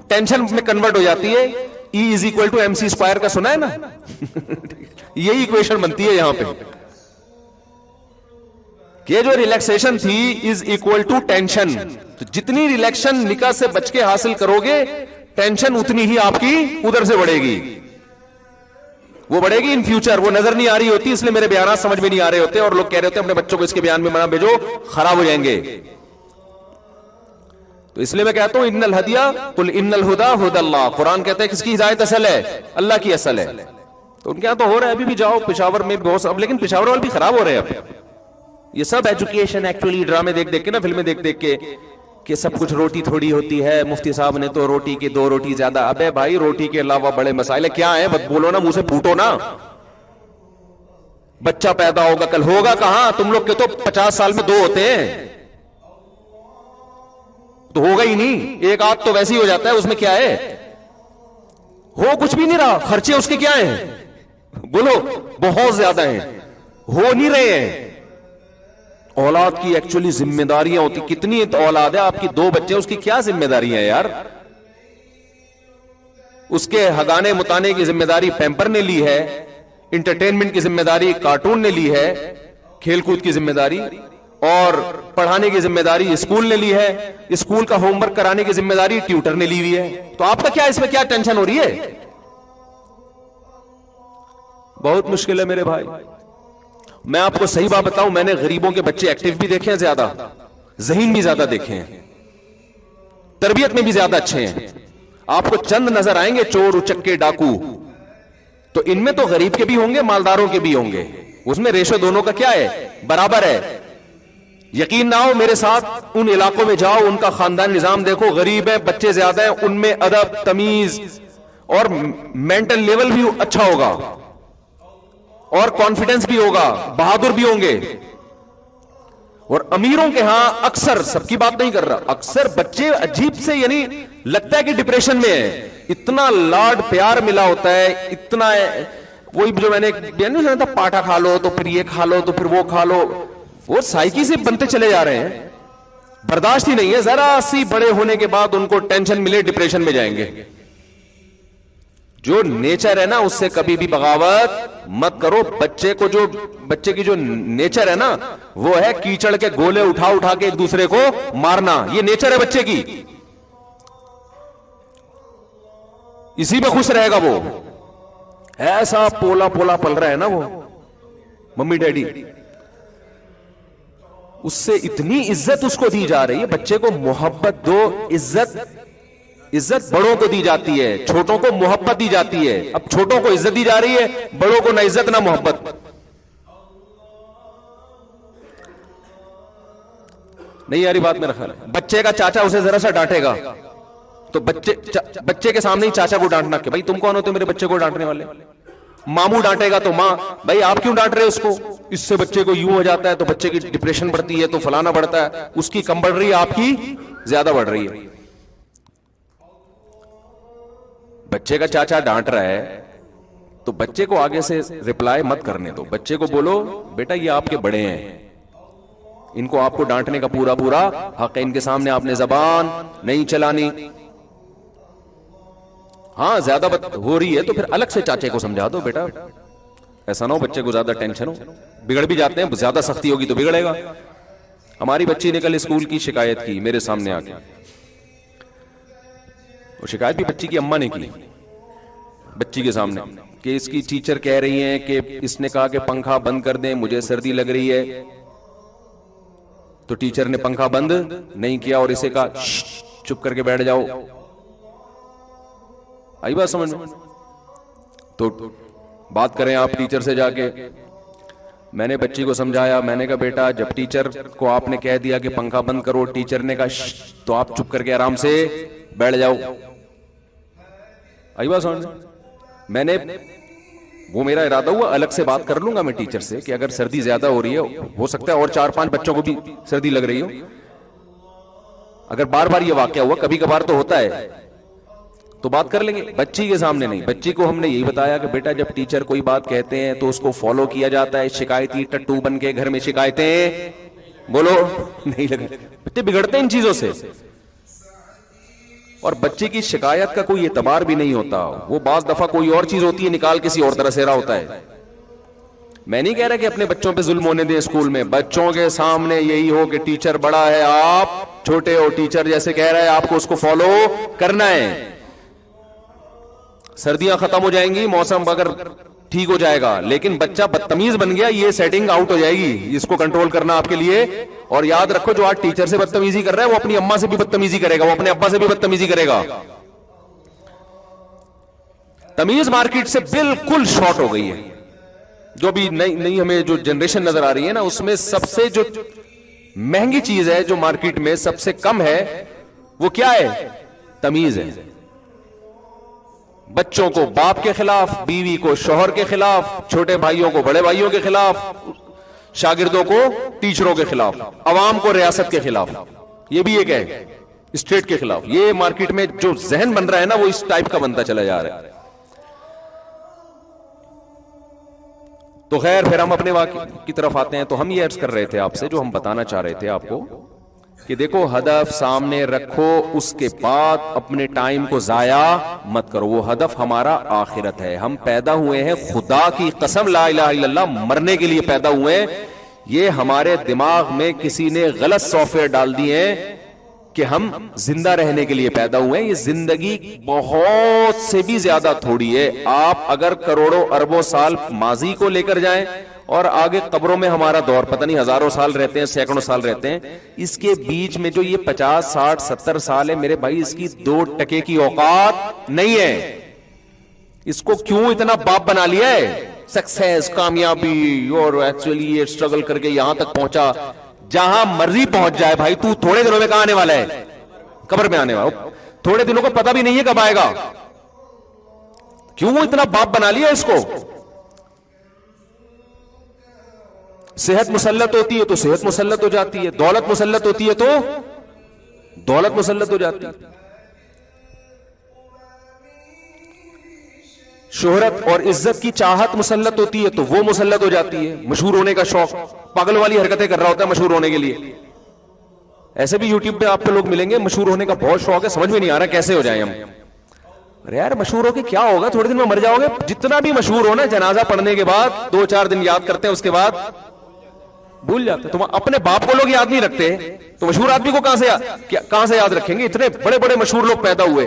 ٹینشن میں کنورٹ ہو جاتی ہے. E=mc² کا سنا ہے نا, یہی ایکویشن بنتی ہے یہاں پہ کہ جو ریلیکسیشن تھی از اکول ٹو ٹینشن. تو جتنی ریلیکشن نکاح سے بچ کے حاصل کرو گے ٹینشن اتنی ہی آپ کی ادھر سے بڑھے گی. وہ بڑھے گی ان فیوچر. وہ نظر نہیں آ رہی ہوتی اس لیے میرے بیانات سمجھ میں نہیں آ رہے ہوتے اور لوگ کہہ رہے ہوتے اپنے بچوں کو اس کے بیان میں منع بھیجو خراب ہو جائیں گے. تو اس لیے میں کہتا ہوں ان الہدیہ قل ان الہدی ھدی اللہ. قرآن کہتا ہے کس کی ہدایت اصل ہے؟ اللہ کی اصل ہے. تو ان کے یہاں تو ہو رہا ہے ابھی بھی جاؤ پشاور میں بہت اب، لیکن پشاور والے بھی خراب ہو رہے ہیں اب. یہ سب ایجوکیشن ایکچولی ڈرامے دیکھ دیکھ کے نا، فلمیں دیکھ دیکھ کے کہ سب کچھ روٹی تھوڑی ہوتی ہے. مفتی صاحب نے تو روٹی کی 2 روٹی زیادہ. ابے بھائی روٹی کے علاوہ بڑے مسائل کیا ہیں؟ بولو نا، منہ سے پھوٹو نا. بچہ پیدا ہوگا کل، ہوگا کہاں؟ تم لوگ کے تو 50 سال میں 2 ہوتے ہیں، تو ہوگا ہی نہیں. ایک آدھ تو ویسے ہی ہو جاتا ہے، اس میں کیا ہے؟ ہو کچھ بھی نہیں رہا. خرچے اس کے کیا ہیں؟ بولو بہت زیادہ ہیں، ہو نہیں رہے ہیں. اولاد کی ایکچولی ذمہ داریاں ہوتی. کتنی اولاد ہے آپ کی؟ 2 بچے، اس کی کیا ذمہ داریاں ہیں یار؟ اس کے ہگانے متانے کی ذمہ داری پیمپر نے لی ہے، انٹرٹینمنٹ کی ذمہ داری کارٹون نے لی ہے، کھیل کود کی ذمہ داری اور پڑھانے کی ذمہ داری اسکول نے لی ہے، اسکول کا ہوم ورک کرانے کی ذمہ داری ٹیوٹر نے لی ہوئی ہے. تو آپ کا کیا اس میں کیا ٹینشن ہو رہی ہے؟ بہت مشکل ہے میرے بھائی. میں آپ کو صحیح بات بتاؤں، میں نے غریبوں کے بچے ایکٹیو بھی دیکھے ہیں، زیادہ ذہین بھی زیادہ دیکھے ہیں، تربیت میں بھی زیادہ اچھے ہیں. آپ کو چند نظر آئیں گے چور اچکے ڈاکو، تو ان میں تو غریب کے بھی ہوں گے مالداروں کے بھی ہوں گے. اس میں ریشو دونوں کا کیا ہے؟ برابر ہے. یقین نہ ہو میرے ساتھ ان علاقوں میں جاؤ، ان کا خاندان نظام دیکھو، غریب ہیں بچے زیادہ ہیں، ان میں ادب تمیز اور مینٹل لیول بھی اچھا ہوگا اور کانفیڈنس بھی ہوگا، بہادر بھی ہوں گے. اور امیروں کے ہاں اکثر، سب کی بات نہیں کر رہا، اکثر بچے عجیب سے یعنی لگتا ہے کہ ڈپریشن میں ہے. اتنا لاڈ پیار ملا ہوتا ہے، اتنا ہے. وہی جو میں نے نہیں سنا تھا، پاٹا کھا لو تو پھر یہ کھا لو تو پھر وہ کھا لو. وہ سائیکی سے بنتے چلے جا رہے ہیں، برداشت ہی نہیں ہے. ذرا سی بڑے ہونے کے بعد ان کو ٹینشن ملے ڈپریشن میں جائیں گے. جو نیچر ہے نا اس سے کبھی بھی بغاوت مت کرو. بچے کی جو نیچر ہے نا وہ ہے کیچڑ کے گولے اٹھا اٹھا کے ایک دوسرے کو مارنا. یہ نیچر ہے بچے کی، اسی میں خوش رہے گا. وہ ایسا پولا پولا پل رہا ہے نا وہ ممی ڈیڈی، اس سے اتنی عزت اس کو دی جا رہی ہے. بچے کو محبت دو، عزت بڑوں کو دی جاتی ہے، چھوٹوں کو محبت دی جاتی ہے. اب چھوٹوں کو عزت دی جا رہی ہے، بڑوں کو نہ عزت نہ محبت. نہیں یاری بات میرا خیال ہے. بچے کا چاچا اسے ذرا سا ڈانٹے گا تو بچے کے سامنے ہی چاچا کو ڈانٹنا کہ بھائی تم کون ہوتے میرے بچے کو ڈانٹنے والے. ماموں ڈانٹے گا تو ماں، بھائی آپ کیوں ڈانٹ رہے اس کو؟ اس سے بچے کو یوں ہو جاتا ہے تو بچے کی ڈپریشن بڑھتی ہے تو فلانا بڑھتا ہے. اس کی کم بڑھ رہی ہے، آپ کی زیادہ بڑھ رہی ہے. بچے کا چاچا ڈانٹ رہا ہے تو بچے کو آگے سے ریپلائی مت کرنے دو. بچے کو بولو بیٹا یہ آپ کے بڑے ہیں، ان کو آپ کو ڈانٹنے کا پورا حق ہے. ان کے سامنے آپ نے زبان نہیں چلانی. ہاں زیادہ ہو رہی ہے تو پھر الگ سے چاچے کو سمجھا دو، بیٹا ایسا نہ ہو بچے کو زیادہ ٹینشن ہو. بگڑ بھی جاتے ہیں، زیادہ سختی ہوگی تو بگڑے گا. ہماری بچی نے کل اسکول کی شکایت کی میرے سامنے آ کے. وہ شکایت بھی بچی کی اماں نے کی بچی کے سامنے کہ اس کی ٹیچر کہہ رہی ہیں کہ اس نے کہا کہ پنکھا بند کر دیں، مجھے سردی لگ رہی ہے. تو ٹیچر نے پنکھا بند نہیں کیا اور اسے کہا چپ کر کے بیٹھ جاؤ. آئی بات سمجھ میں؟ تو بات کریں آپ ٹیچر سے جا کے. میں نے بچی کو سمجھایا، میں نے کہا بیٹا جب ٹیچر کو آپ نے کہہ دیا کہ پنکھا بند کرو، ٹیچر نے کہا تو آپ چپ کر کے آرام سے بیٹھ جاؤ. آئی بات سمجھ؟ میں نے وہ میرا ارادہ ہوا الگ سے بات کر لوں گا میں ٹیچر سے کہ اگر سردی زیادہ ہو رہی ہے، ہو سکتا ہے اور 4-5 بچوں کو بھی سردی لگ رہی ہو. اگر بار بار یہ واقعہ ہوا، کبھی کبھار تو ہوتا ہے، تو بات کر لیں گے. بچی کے سامنے نہیں. بچی کو ہم نے یہی بتایا کہ بیٹا جب ٹیچر کوئی بات کہتے ہیں تو اس کو فالو کیا جاتا ہے. شکایتی ٹٹو بن کے گھر میں شکایتیں بولو نہیں لگے. بچے بگڑتے ہیں ان چیزوں سے، اور بچے کی شکایت کا کوئی اعتبار بھی نہیں ہوتا. وہ بعض دفعہ کوئی اور چیز ہوتی ہے، نکال کسی اور طرح سے رہا ہوتا ہے. میں نہیں کہہ رہا کہ اپنے بچوں پہ ظلم ہونے دیں اسکول میں. بچوں کے سامنے یہی ہو کہ ٹیچر بڑا ہے, آپ چھوٹے ہو, ٹیچر جیسے کہہ رہا ہے آپ کو اس کو فالو کرنا ہے. سردیاں ختم ہو جائیں گی, موسم اگر ٹھیک ہو جائے گا, لیکن بچہ بدتمیز بن گیا, یہ سیٹنگ آؤٹ ہو جائے گی. اس کو کنٹرول کرنا آپ کے لیے. اور یاد رکھو جو آج ٹیچر سے بدتمیزی کر رہا ہے وہ اپنی اماں سے بھی بدتمیزی کرے گا, وہ اپنے ابا سے بھی بدتمیزی کرے گا. تمیز مارکیٹ سے بالکل شارٹ ہو گئی ہے. جو بھی نئی ہمیں جو جنریشن نظر آ رہی ہے نا, اس میں سب سے جو مہنگی چیز ہے جو مارکیٹ میں سب سے کم ہے وہ کیا ہے؟ تمیز ہے. بچوں کو باپ کے خلاف, بیوی کو شوہر کے خلاف, چھوٹے بھائیوں کو بڑے بھائیوں کے خلاف, شاگردوں کو ٹیچروں کے خلاف, عوام کو ریاست کے خلاف, یہ بھی ایک ہے اسٹیٹ کے خلاف. یہ مارکیٹ میں جو ذہن بن رہا ہے نا وہ اس ٹائپ کا بنتا چلا جا رہا ہے. تو خیر پھر ہم اپنے واقعے کی طرف آتے ہیں. تو ہم یہ عرض کر رہے تھے آپ سے, جو ہم بتانا چاہ رہے تھے آپ کو, کہ دیکھو ہدف سامنے رکھو, اس کے بعد اپنے ٹائم کو ضائع مت کرو. وہ ہدف ہمارا آخرت ہے. ہم پیدا ہوئے ہیں, خدا کی قسم لا الہ الا اللہ, مرنے کے لیے پیدا ہوئے ہیں. یہ ہمارے دماغ میں کسی نے غلط سافٹ ویئر ڈال دیے ہیں کہ ہم زندہ رہنے کے لیے پیدا ہوئے ہیں. یہ زندگی بہت سے بھی زیادہ تھوڑی ہے. آپ اگر کروڑوں اربوں سال ماضی کو لے کر جائیں, اور آگے قبروں میں ہمارا دور پتہ نہیں ہزاروں سال رہتے ہیں, سینکڑوں سال رہتے ہیں, اس کے بیچ میں جو یہ 50 60 70 سال ہے میرے بھائی, اس کی 2 ٹکے کی اوقات نہیں ہے. اس کو کیوں اتنا باپ بنا لیا ہے؟ سکسیس, کامیابی, اور ایکچولی یہ اسٹرگل کر کے یہاں تک پہنچا. جہاں مرضی پہنچ جائے بھائی, تو تھوڑے دنوں میں کہاں آنے والا ہے؟ قبر میں آنے والا. تھوڑے دنوں کو پتہ بھی نہیں ہے کب آئے گا. کیوں اتنا باپ بنا لیا اس کو؟ صحت مسلط ہوتی ہے تو صحت مسلط ہو جاتی ہے, دولت مسلط ہوتی ہے تو دولت مسلط ہو جاتی ہے, شہرت اور عزت کی چاہت مسلط ہوتی ہے تو وہ مسلط ہو جاتی ہے. مشہور ہونے کا شوق, پاگل والی حرکتیں کر رہا ہوتا ہے مشہور ہونے کے لیے. ایسے بھی یوٹیوب پہ آپ کو لوگ ملیں گے, مشہور ہونے کا بہت شوق ہے, سمجھ میں نہیں آ رہا کیسے ہو جائیں ہم. ارے یار مشہور ہو کے کیا ہوگا, تھوڑے دن میں مر جاؤ گے. جتنا بھی مشہور ہونا, جنازہ پڑھنے کے بعد 2-4 دن یاد کرتے ہیں, اس کے بعد بھول جاتے. تم اپنے باپ کو لوگ یاد نہیں رکھتے تو مشہور آدمی کو کہاں سے یاد رکھیں گے؟ اتنے بڑے بڑے مشہور لوگ پیدا ہوئے,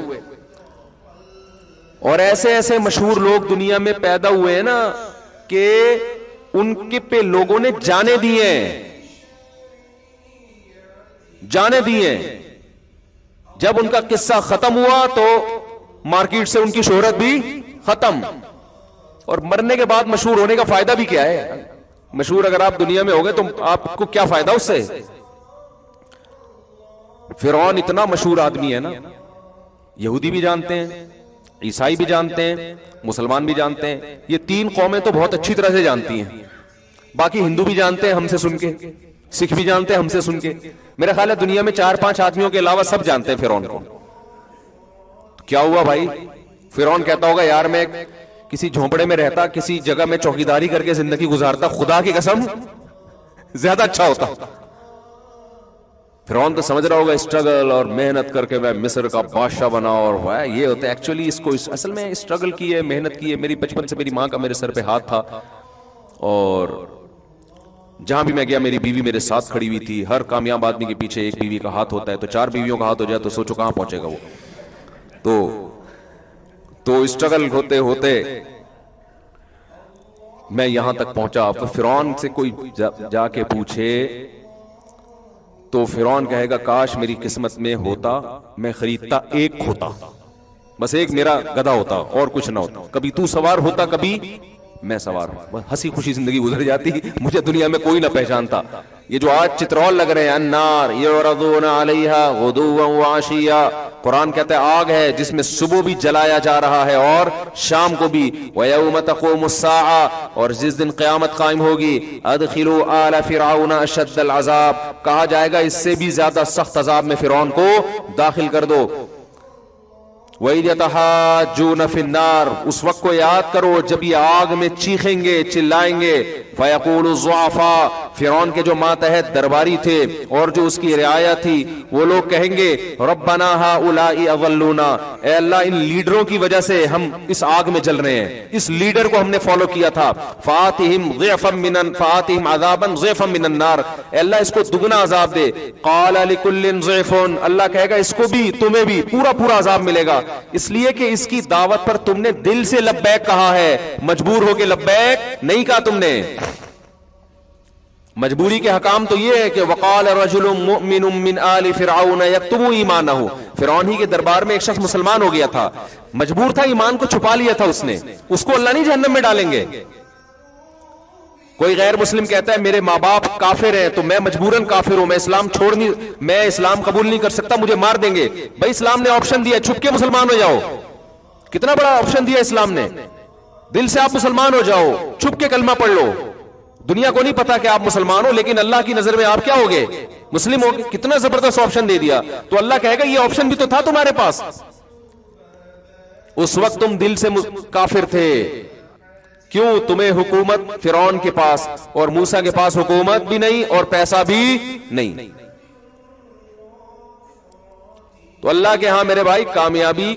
اور ایسے ایسے مشہور لوگ دنیا میں پیدا ہوئے ہیں نا کہ ان کے پہ لوگوں نے جانے دیے. جب ان کا قصہ ختم ہوا تو مارکیٹ سے ان کی شہرت بھی ختم. اور مرنے کے بعد مشہور ہونے کا فائدہ بھی کیا ہے؟ مشہور اگر آپ دنیا میں ہوگے تو آپ کو کیا فائدہ اس سے؟ فرعون اتنا مشہور آدمی ہے نا, یہودی بھی جانتے ہیں, عیسائی بھی جانتے ہیں, مسلمان بھی جانتے ہیں. یہ 3 قومیں تو بہت اچھی طرح سے جانتی ہیں. باقی ہندو بھی جانتے ہیں ہم سے سن کے, سکھ بھی جانتے ہیں ہم سے سن کے. میرا خیال ہے دنیا میں 4-5 آدمیوں کے علاوہ سب جانتے ہیں فرعون کو. کیا ہوا بھائی؟ فرعون کہتا ہوگا یار میں کسی جھونپڑے میں رہتا, کسی جگہ میں چوکیداری کر کے زندگی گزارتا, خدا کی قسم زیادہ اچھا ہوتا. فرعون تو سمجھ رہا ہوگا اسٹرگل اور محنت کر کے میں مصر کا بادشاہ بنا, اور یہ ہوتا ہے. ایکچولی اس کو اصل میں اسٹرگل کی ہے, محنت کی ہے. میری بچپن سے میری ماں کا میرے سر پہ ہاتھ تھا, اور جہاں بھی میں گیا میری بیوی میرے ساتھ کھڑی ہوئی تھی. ہر کامیاب آدمی کے پیچھے ایک بیوی کا ہاتھ ہوتا ہے, تو 4 بیویوں کا ہاتھ ہو جائے تو سوچو کہاں پہنچے گا وہ. تو اسٹرگل ہوتے ہوتے میں یہاں تک پہنچا. تو فرعون سے کوئی جا کے پوچھے تو فرعون کہے گا کاش میری قسمت میں ہوتا, میں خریدتا ایک کھوتا, بس ایک میرا گدھا ہوتا اور کچھ نہ ہوتا. کبھی تو سوار ہوتا, کبھی میں سوار ہوں, بس ہنسی خوشی زندگی گزر جاتی. مجھے دنیا میں کوئی نہ پہچانتا. یہ جو آج چترول لگ رہے ہیں, النار یعرضون علیہا غدوا وعشیا, قرآن کہتا ہے آگ ہے جس میں صبح بھی جلایا جا رہا ہے اور شام کو بھی. وَيَوْمَ تَقُومُ السَّاعَةُ, اور جس دن قیامت قائم ہوگی, أَدْخِلُوا آلَ فِرْعَوْنَ أَشَدَّ الْعَذَابِ, کہا جائے گا اس سے بھی زیادہ سخت عذاب میں فرعون کو داخل کر دو. وَإِذْ يَتَحَاجُّونَ فِي النَّارِ، اس وقت کو یاد کرو جب یہ آگ میں چیخیں گے، چلائیں گے. فَيَقُولُ الضُّعَفَاءُ، فرعون کے جو ماتحت درباری تھے اور جو اس کی رعایا تھی، وہ لوگ کہیں گے رَبَّنَا هَؤُلَاءِ أَضَلُّونَا، اے اللہ ان لیڈروں کی وجہ سے ہم اس آگ میں جل رہے ہیں، اس لیڈر کو ہم نے فالو کیا تھا. فَآتِهِمْ عَذَابًا ضِعْفًا مِّنَ النَّارِ، اے اللہ اس کو دگنا عذاب دے. قَالَ لِكُلٍّ ضِعْفٌ، اللہ کہے گا اس کو بھی تمہیں بھی پورا عذاب ملے گا، اس لیے کہ اس کی دعوت پر تم نے دل سے لبیک کہا ہے، مجبور ہو کے لبیک نہیں کہا تم نے. مجبوری کے حکام تو یہ ہے کہ وقال رجل مؤمن من آل فرعون یکتم ایمانہ، فرعون ہی کے دربار میں ایک شخص مسلمان ہو گیا تھا، مجبور تھا، ایمان کو چھپا لیا تھا اس نے، اس کو اللہ نہیں جہنم میں ڈالیں گے. کوئی غیر مسلم کہتا ہے میرے ماں باپ کافر ہیں تو میں مجبوراً کافر ہوں، میں اسلام قبول نہیں کر سکتا، مجھے مار دیں گے. بھائی اسلام نے آپشن دیا چھپ کے مسلمان ہو جاؤ، کتنا بڑا آپشن دیا اسلام نے. دل سے آپ مسلمان ہو جاؤ، چھپ کے کلمہ پڑھ لو، دنیا کو نہیں پتا کہ آپ مسلمان ہو، لیکن اللہ کی نظر میں آپ کیا ہوگے؟ مسلم ہوگے. کتنا زبردست آپشن دے دیا. تو اللہ کہے گا یہ آپشن بھی تو تھا تمہارے پاس، اس وقت تم دل سے کافر تھے. کیوں؟ تمہیں حکومت فرعون کے پاس اور موسیٰ کے پاس حکومت بھی نہیں اور پیسہ بھی نہیں. تو اللہ کے ہاں میرے بھائی کامیابی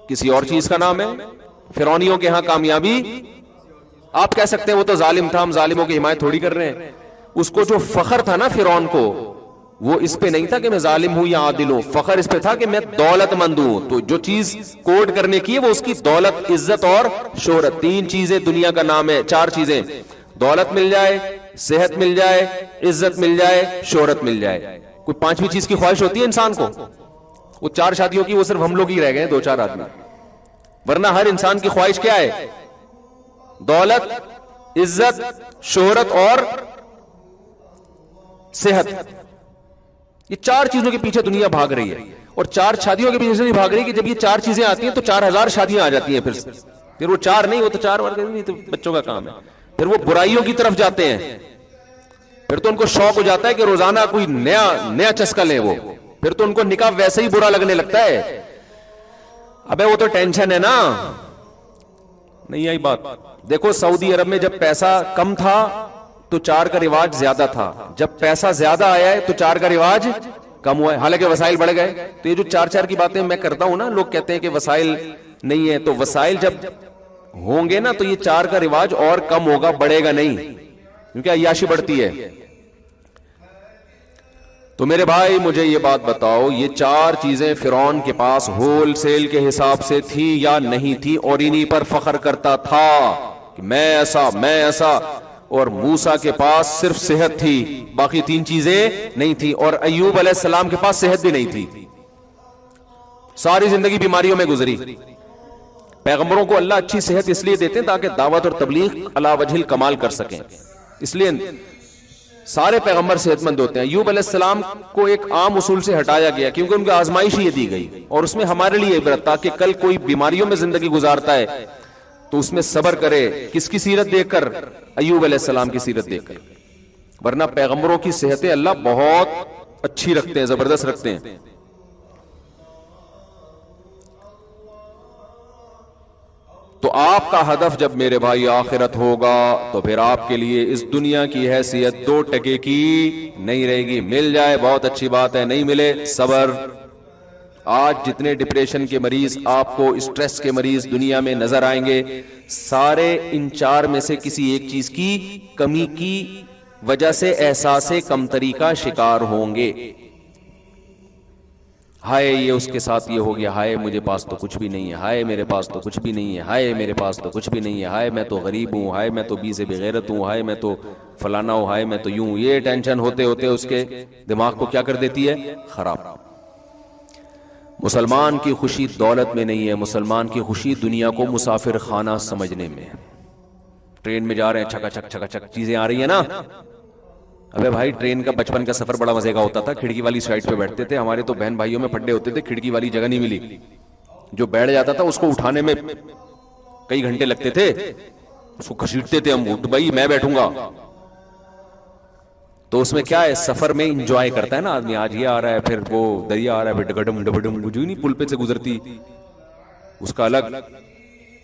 کسی اور چیز کا نام ہے، فرعونیوں کے ہاں کامیابی. آپ کہہ سکتے ہیں وہ تو ظالم تھا، ہم ظالموں کی حمایت تھوڑی کر رہے ہیں. اس کو جو فخر تھا نا فرعون کو، وہ اس پہ نہیں تھا کہ میں ظالم ہوں یا عادل ہوں، فخر اس پہ تھا کہ میں دولت مند ہوں. تو جو چیز کوڈ کرنے کی ہے وہ اس کی دولت، عزت اور شہرت. تین چیزیں دنیا کا نام ہے، چار چیزیں، دولت مل جائے، صحت مل جائے، عزت مل جائے، شہرت مل جائے. کوئی پانچویں چیز کی خواہش ہوتی ہے انسان کو؟ وہ چار شادیوں کی وہ صرف ہم لوگ ہی رہ گئے، دو چار آدمی، ورنہ ہر انسان کی خواہش کیا ہے؟ دولت، عزت، شہرت اور صحت. یہ چار چیزوں کے پیچھے دنیا بھاگ رہی ہے، اور چار شادیوں کے پیچھے نہیں بھاگ رہی کہ جب یہ چار چیزیں آتی ہیں تو 4000 شادیاں آ جاتی ہیں. پھر وہ چار نہیں، وہ تو چار نہیں تو بچوں کا کام ہے. پھر وہ برائیوں کی طرف جاتے ہیں، پھر تو ان کو شوق ہو جاتا ہے کہ روزانہ کوئی نیا چسکا لیں. وہ پھر تو ان کو نکاح ویسے ہی برا لگنے لگتا ہے. ابے وہ تو ٹینشن ہے نا. نہیں آئی بات؟ دیکھو سعودی عرب میں جب پیسہ کم تھا تو چار کا رواج زیادہ تھا، جب پیسہ زیادہ آیا ہے تو چار کا رواج کم ہوا ہے، حالانکہ وسائل بڑھ گئے. تو یہ جو چار کی باتیں میں کرتا ہوں نا، لوگ کہتے ہیں کہ وسائل نہیں ہے، تو وسائل جب ہوں گے نا تو یہ چار کا رواج اور کم ہوگا، بڑھے گا نہیں، کیونکہ عیاشی بڑھتی ہے. تو میرے بھائی مجھے یہ بات بتاؤ، یہ چار چیزیں فرعون کے پاس ہول سیل کے حساب سے تھی یا نہیں تھی؟ اور انہی پر فخر کرتا تھا کہ میں ایسا. اور موسیٰ کے پاس صرف صحت تھی، باقی تین چیزیں نہیں تھی. اور ایوب علیہ السلام کے پاس صحت بھی نہیں تھی، ساری زندگی بیماریوں میں گزری. پیغمبروں کو اللہ اچھی صحت اس لیے دیتے ہیں تاکہ دعوت اور تبلیغ علی وجہ الکمال کر سکیں، اس لیے سارے پیغمبر صحت مند ہوتے ہیں. ایوب علیہ السلام کو ایک عام اصول سے ہٹایا گیا کیونکہ ان کو آزمائش یہ دی گئی، اور اس میں ہمارے لیے عبرت تھا کہ کل کوئی بیماریوں میں زندگی گزارتا ہے تو اس میں صبر کرے. کس کی سیرت دیکھ کر؟ ایوب علیہ السلام کی سیرت دیکھ کر. ورنہ پیغمبروں کی صحتیں اللہ بہت اچھی رکھتے ہیں، زبردست رکھتے ہیں. تو آپ کا ہدف جب میرے بھائی آخرت ہوگا تو پھر آپ کے لیے اس دنیا کی حیثیت 2 ٹکے کی نہیں رہے گی. مل جائے بہت اچھی بات ہے، نہیں ملے صبر. آج جتنے ڈپریشن کے مریض آپ کو، اسٹریس کے مریض دنیا میں نظر آئیں گے، سارے ان 4 میں سے کسی ایک چیز کی کمی کی وجہ سے احساس کمتری کا شکار ہوں گے. ہائے یہ اس کے ساتھ یہ ہو گیا، ہائے مجھے پاس تو کچھ بھی نہیں ہے، ہائے میرے پاس تو کچھ بھی نہیں ہے، ہائے میرے پاس تو کچھ بھی نہیں ہے، ہائے میں تو غریب ہوں، ہائے میں تو بیزے بغیرت ہوں، ہائے میں تو فلانا ہوں، ہائے میں تو یوں. یہ ٹینشن ہوتے ہوتے اس کے دماغ کو کیا کر دیتی ہے؟ خراب. مسلمان کی خوشی دولت میں نہیں ہے، مسلمان کی خوشی دنیا کو مسافر خانہ سمجھنے میں. ٹرین میں جا رہے ہیں، چھکا چھک چیزیں آ رہی ہیں نا. ابے بھائی ٹرین کا بچپن کا سفر بڑا مزے کا ہوتا تھا، کھڑکی والی سائڈ پہ بیٹھتے تھے. ہمارے تو بہن بھائیوں میں پھڈے ہوتے تھے، کھڑکی والی جگہ نہیں ملی. جو بیٹھ جاتا تھا اس کو اٹھانے میں کئی گھنٹے لگتے تھے، اس کو گھسیٹتے تھے ہم، بھائی میں بیٹھوں گا. تو اس میں کیا ہے، سفر میں انجوائے کرتا ہے نا آدمی. آج یہ آ رہا ہے، پھر وہ دریا آ رہا ہے، پھر ڈگڈم ڈبڈم، جو نہیں پل پہ سے گزرتی اس کا الگ،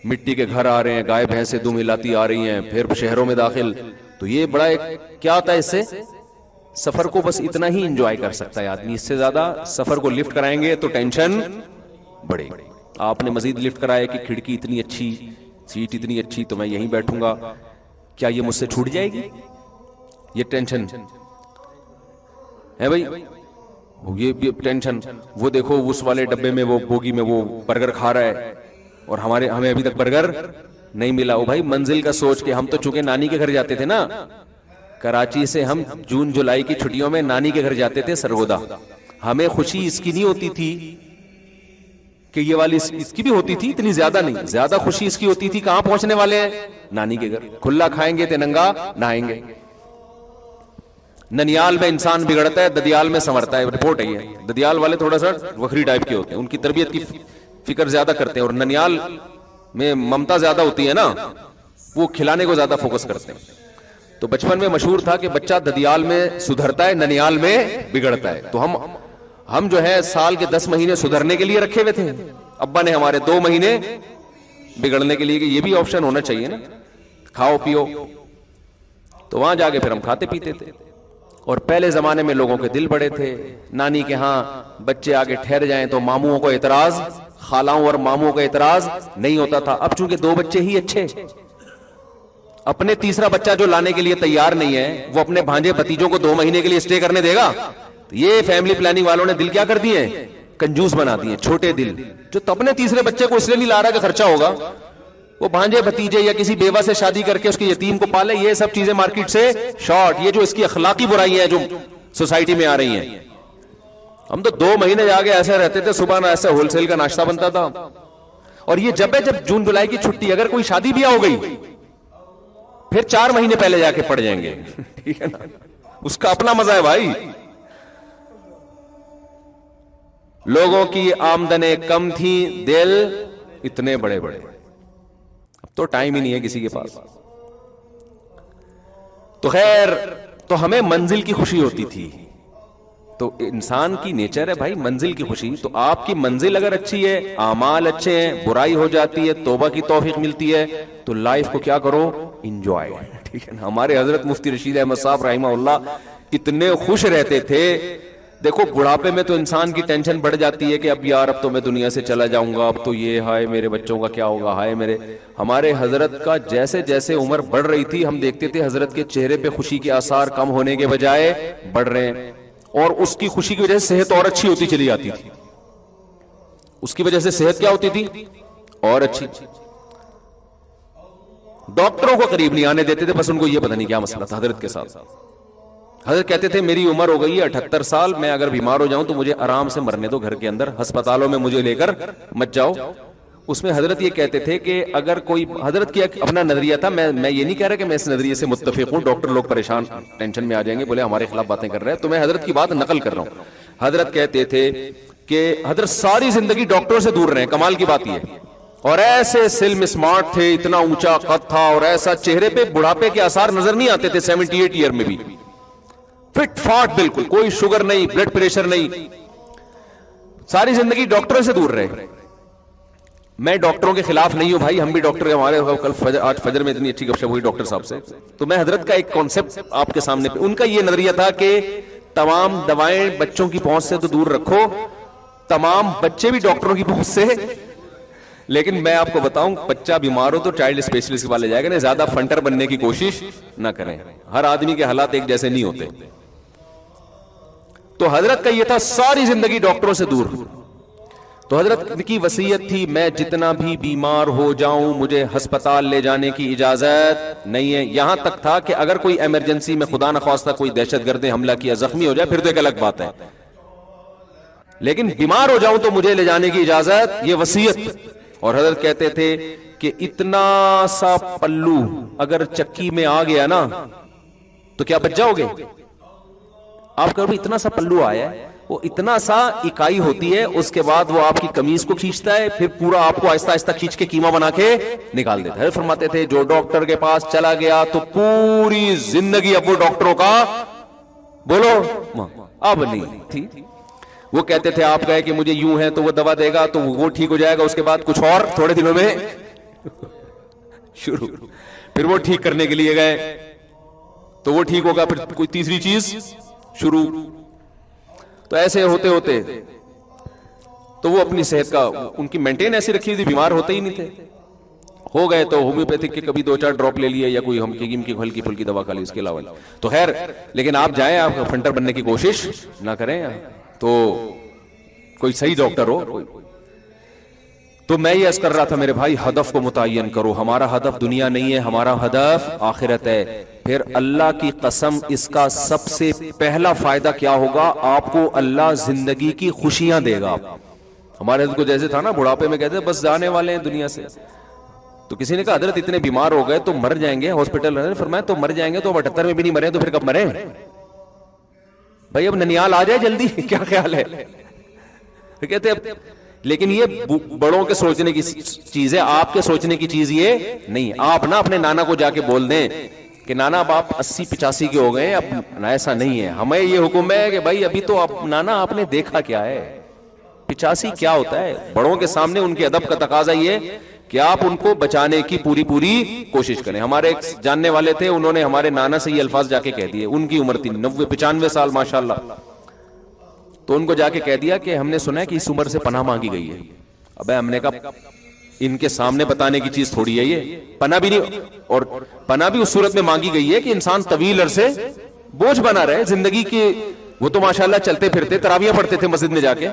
مٹی کے گھر آ رہے ہیں، گائے بھینسیں دم ہلاتی آ رہی ہیں، پھر شہروں میں داخل. تو یہ بڑا ایک کیا ہوتا ہے اس سے، سفر کو بس اتنا ہی انجوائے کر سکتا ہے آدمی، اس سے زیادہ سفر کو لفٹ کرائیں گے تو ٹینشن بڑھے گی. آپ نے مزید لفٹ کرایا کہ کھڑکی اتنی اچھی، سیٹ اتنی اچھی، تو میں یہیں بیٹھوں گا، کیا یہ مجھ سے چھوٹ جائے گی؟ یہ ٹینشن ہے بھائی، یہ ٹینشن. وہ دیکھو اس والے ڈبے میں، وہ بوگی میں وہ برگر کھا رہا ہے اور ہمیں ابھی تک برگر نہیں ملا. وہ بھائی منزل کا سوچ کے، ہم تو چونکہ نانی کے گھر جاتے تھے نا، کراچی سے ہم جون جولائی کی چھٹیوں میں نانی کے گھر جاتے تھے سرگودا. ہمیں خوشی اس کی نہیں ہوتی تھی کہ یہ والی، اس کی بھی ہوتی تھی، اتنی زیادہ نہیں، زیادہ خوشی اس کی ہوتی تھی کہاں پہنچنے والے ہیں، نانی کے گھر. کھلا کھائیں گے تننگا نہائیں گے. ننیال میں انسان بگڑتا ہے، ددیال میں سنورتا ہے. رپورٹ ہے یہ. ددیال والے تھوڑا سا وکری ٹائپ کے ہوتے ہیں، ان کی تربیت کی فکر زیادہ کرتے ہیں، اور ننیال میں ممتا زیادہ ہوتی ہے نا، وہ کھلانے کو زیادہ فوکس کرتے ہیں. تو بچپن میں مشہور تھا کہ بچہ ددیال میں سدھرتا ہے، ننیال میں بگڑتا ہے. تو ہم جو ہے سال کے 10 مہینے سدھرنے کے لیے رکھے ہوئے تھے، ابا نے ہمارے 2 مہینے بگڑنے کے لیے، کہ یہ بھی آپشن ہونا چاہیے نا، کھاؤ پیو. تو وہاں جا کے پھر ہم کھاتے پیتے تھے. اور پہلے زمانے میں لوگوں کے دل بڑے تھے، نانی کے ہاں بچے آگے ٹھہر جائیں تو ماموں کو اعتراض، خالاؤں اور ماموں کا اعتراض نہیں ہوتا تھا. اب چونکہ 2 بچے ہی اچھے، اپنے تیسرا بچہ جو لانے کے لیے تیار نہیں ہے، وہ اپنے بھانجے بھتیجوں کو 2 مہینے کے لیے اسٹے کرنے دے گا؟ یہ فیملی پلاننگ والوں نے دل کیا کر دیے، کنجوس بنا دیے، چھوٹے دل. جو اپنے تیسرے بچے کو اس لیے نہیں لا رہا کہ خرچہ ہوگا، وہ بھانجے بھتیجے یا کسی بیوہ سے شادی کر کے اس کے یتیم کو پالے. یہ سب چیزیں مارکیٹ سے شارٹ. یہ جو اس کی اخلاقی برائی ہیں جو سوسائٹی میں آ رہی ہیں. ہم تو 2 مہینے جا کے ایسے رہتے تھے، صبح ایسے ہول سیل کا ناشتہ بنتا تھا. اور یہ جب جون جولائی کی چھٹی، اگر کوئی شادی بیاہ ہو گئی پھر 4 مہینے پہلے جا کے پڑ جائیں گے. ٹھیک ہے نا، اس کا اپنا مزہ ہے بھائی. لوگوں کی آمدنیں کم تھی، دل اتنے بڑے بڑے. اب تو ٹائم ہی نہیں ہے کسی کے پاس. تو خیر، تو ہمیں منزل کی خوشی ہوتی تھی. تو انسان کی نیچر ہے بھائی منزل کی خوشی. تو آپ کی منزل اگر اچھی ہے، اعمال اچھے ہیں، برائی ہو جاتی ہے، توبہ کی توفیق ملتی ہے، تو لائف کو کیا کرو، انجوائے. ٹھیک ہے نا. ہمارے حضرت مفتی رشید احمد صاحب رحمہ اللہ اتنے خوش رہتے تھے. دیکھو بڑھاپے میں تو انسان کی ٹینشن بڑھ جاتی ہے کہ اب یار اب تو میں دنیا سے چلا جاؤں گا، اب تو یہ ہائے میرے بچوں کا کیا ہوگا، ہائے میرے. ہمارے حضرت کا جیسے جیسے عمر بڑھ رہی تھی، ہم دیکھتے تھے حضرت کے چہرے پہ خوشی کے آثار کم ہونے کے بجائے بڑھ رہے ہیں. اور اس کی خوشی کی وجہ سے صحت اور اچھی ہوتی چلی جاتی تھی. اس کی وجہ سے صحت کیا ہوتی تھی، اور اچھی. ڈاکٹروں کو قریب نہیں آنے دیتے تھے، بس ان کو یہ پتہ نہیں کیا مسئلہ تھا حضرت کے ساتھ. حضرت کہتے تھے میری عمر ہو گئی ہے 78 سال، میں اگر بیمار ہو جاؤں تو مجھے آرام سے مرنے دو گھر کے اندر، ہسپتالوں میں مجھے لے کر مت جاؤ. اس میں حضرت یہ کہتے تھے کہ اگر کوئی، حضرت کی اپنا نظریہ تھا، میں یہ نہیں کہہ رہا کہ میں اس نظریے سے متفق ہوں، ڈاکٹر لوگ پریشان ٹینشن میں آ جائیں گے، بولے ہمارے خلاف باتیں کر رہے ہیں، تو میں حضرت کی بات نقل کر رہا ہوں. حضرت کہتے تھے کہ حضرت ساری زندگی ڈاکٹروں سے دور رہے. کمال کی بات یہ، اور ایسے سلم اسمارٹ تھے، اتنا اونچا قد تھا، اور ایسا چہرے پہ بڑھاپے کے آثار نظر نہیں آتے تھے. 78 ایئر میں بھی فٹ فاٹ بالکل، کوئی شوگر نہیں، بلڈ پریشر نہیں. ساری زندگی ڈاکٹروں سے دور رہے. میں ڈاکٹروں کے خلاف نہیں ہوں بھائی، ہم بھی ڈاکٹر ہیں. ہمارے کل آج فجر میں اتنی اچھی گفتگو ہوئی ڈاکٹر صاحب سے. تو میں حضرت کا ایک کانسیپٹ آپ کے سامنے پہ، ان کا یہ نظریہ تھا کہ تمام دوائیں بچوں کی پہنچ سے تو دور رکھو، تمام بچے بھی ڈاکٹروں کی پہنچ سے. لیکن میں آپ کو بتاؤں، بچہ بیمار ہو تو چائلڈ اسپیشلسٹ کے پاس لے جائے گا، زیادہ فنٹر بننے کی کوشش نہ کریں. ہر آدمی کے حالات ایک جیسے نہیں ہوتے. تو حضرت کا یہ تھا ساری زندگی ڈاکٹروں سے دور. تو حضرت کی وصیت تھی میں جتنا بھی بیمار ہو جاؤں مجھے ہسپتال لے جانے کی اجازت نہیں ہے. یہاں تک تھا کہ اگر کوئی ایمرجنسی میں خدا نخواستہ کوئی دہشت گرد نے حملہ کیا، زخمی ہو جائے، پھر تو ایک الگ بات ہے، لیکن بیمار ہو جاؤں تو مجھے لے جانے کی اجازت، یہ وصیت. اور حضرت کہتے تھے کہ اتنا سا پلو اگر چکی میں آ گیا نا تو کیا بچ جاؤ گے آپ؟ کہو اتنا سا پلو آیا ہے، وہ اتنا سا اکائی ہوتی ہے، اس کے بعد وہ آپ کی قمیض کو کھینچتا ہے، پھر پورا آپ کو آہستہ آہستہ کھینچ کے کیما بنا کے نکال دیتا ہے. فرماتے تھے جو ڈاکٹر کے پاس چلا گیا تو پوری زندگی اب وہ ڈاکٹروں کا بولو اب نہیں تھی. وہ کہتے تھے آپ کہے کہ مجھے یوں ہے تو وہ دوا دے گا تو وہ ٹھیک ہو جائے گا, اس کے بعد کچھ اور تھوڑے دنوں میں شروع, پھر وہ ٹھیک کرنے کے لیے گئے تو وہ ٹھیک ہوگا, پھر کوئی تیسری چیز شروع. تو ایسے ہوتے ہوتے تو وہ اپنی صحت کا ان کی مینٹین ایسی رکھی تھی, بیمار ہوتے ہی نہیں تھے. ہو گئے تو ہومیوپیتھک کے کبھی 2-4 ڈراپ لے لیے یا کوئی ہم کیم کی ہلکی پھلکی دوا کھا لی, اس کے علاوہ تو خیر. لیکن آپ جائیں, آپ فنٹر بننے کی کوشش نہ کریں, تو کوئی صحیح ڈاکٹر ہو. تو میں یہ عرض کر رہا تھا میرے بھائی, ہدف کو متعین کرو. ہمارا ہدف دنیا نہیں ہے, ہمارا ہدف آخرت ہے. پھر اللہ کی قسم اس کا سب سے پہلا فائدہ کیا ہوگا, آپ کو اللہ زندگی کی خوشیاں دے گا. ہمارے حضرت کو جیسے تھا نا, بڑھاپے میں کہتے بس جانے والے ہیں دنیا سے. تو کسی نے کہا حضرت اتنے بیمار ہو گئے تو مر جائیں گے ہاسپٹل. فرمایا تو مر جائیں گے تو 78 میں بھی نہیں مرے تو پھر کب مرے بھائی, اب ننیال آ جائے جلدی, کیا خیال ہے. کہتے اب, لیکن یہ بڑوں کے سوچنے کی چیز ہے, آپ کے سوچنے کی چیز یہ نہیں. آپ نا اپنے نانا کو جا کے بول دیں کہ نانا اب آپ 80-85 کے ہو گئے, اب ایسا نہیں ہے. ہمیں یہ حکم ہے کہ بھائی ابھی تو نانا آپ نے دیکھا کیا ہے, 85 کیا ہوتا ہے. بڑوں کے سامنے ان کے ادب کا تقاضا یہ کہ آپ ان کو بچانے کی پوری کوشش کریں. ہمارے ایک جاننے والے تھے, انہوں نے ہمارے نانا سے یہ الفاظ جا کے کہہ دیے. ان کی عمر تھی 90-95 سال ماشاءاللہ. تو ان کو جا کے کہہ دیا کہ ہم نے سنا ہے کہ اس عمر سے پناہ مانگی گئی ہے. ابے ہم نے کہا ان کے سامنے بتانے کی چیز تھوڑی ہے یہ, پناہ بھی نہیں, اور پناہ بھی اس صورت میں مانگی گئی ہے کہ انسان طویل عرصے بوجھ بنا رہے زندگی کے. وہ تو ماشاءاللہ چلتے پھرتے, تراویح پڑھتے تھے مسجد میں جا کے.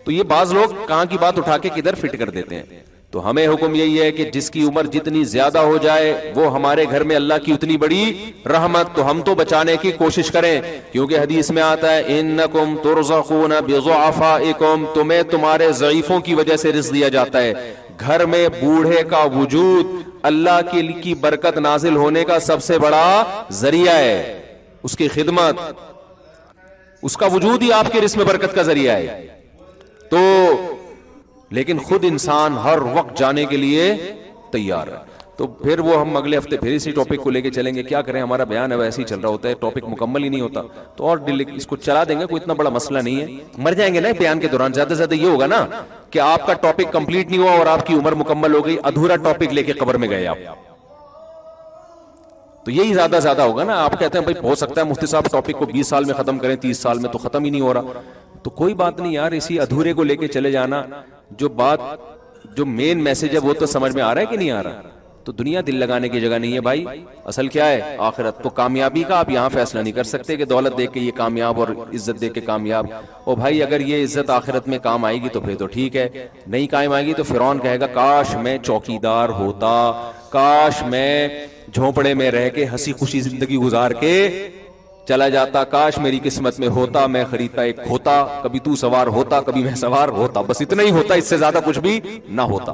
تو یہ بعض لوگ کہاں کی بات اٹھا کے کدھر فٹ کر دیتے ہیں. تو ہمیں حکم یہی ہے کہ جس کی عمر جتنی زیادہ ہو جائے وہ ہمارے گھر میں اللہ کی اتنی بڑی رحمت. تو ہم تو بچانے کی کوشش کریں, کیونکہ حدیث میں آتا ہے انکم ترزقون بضعفائکم, تمہیں تمہارے ضعیفوں کی وجہ سے رزق دیا جاتا ہے. گھر میں بوڑھے کا وجود اللہ کی برکت نازل ہونے کا سب سے بڑا ذریعہ ہے. اس کی خدمت, اس کا وجود ہی آپ کے رزق میں برکت کا ذریعہ ہے. تو لیکن خود انسان ہر وقت جانے کے لیے تیار ہے. تو پھر وہ ہم اگلے ہفتے پھر اسی ٹاپک کو لے کے چلیں گے. کیا کریں, ہمارا بیان ہے ویسے ہی چل رہا ہوتا ہے, ٹاپک مکمل ہی نہیں ہوتا. تو اور اس کو چلا دیں گے, کوئی اتنا بڑا مسئلہ نہیں ہے. مر جائیں گے نا بیان کے دوران, زیادہ سے زیادہ یہ ہوگا نا کہ آپ کا ٹاپک کمپلیٹ نہیں ہوا اور آپ کی عمر مکمل ہو گئی, ادھورا ٹاپک لے کے قبر میں گئے آپ. تو یہی زیادہ ہوگا نا. آپ کہتے ہیں بھائی ہو سکتا ہے مفتی صاحب ٹاپک کو 20 سال میں ختم کریں, 30 سال میں, تو ختم ہی نہیں ہو رہا. تو کوئی بات نہیں یار, اسی ادھورے کو لے کے چلے جانا. جو مین میسج ہے وہ تو سمجھ میں آ رہا ہے کہ نہیں آ رہا. تو دنیا دل لگانے کی جگہ نہیں ہے بھائی, اصل کیا ہے آخرت. تو کامیابی کا آپ یہاں فیصلہ نہیں کر سکتے کہ دولت دیکھ کے یہ کامیاب اور عزت دیکھ کے کامیاب. اور بھائی اگر یہ عزت آخرت میں کام آئے گی تو پھر تو ٹھیک ہے, نہیں کام آئے گی تو فرعون کہے گا کاش میں چوکیدار ہوتا, کاش میں جھونپڑے میں رہ کے ہنسی خوشی زندگی گزار کے چلا جاتا, کاش میری قسمت میں ہوتا میں خریدتا ایک کھوتا, کبھی تو سوار ہوتا کبھی میں سوار ہوتا, بس اتنا ہی ہوتا, اس سے زیادہ کچھ بھی نہ ہوتا.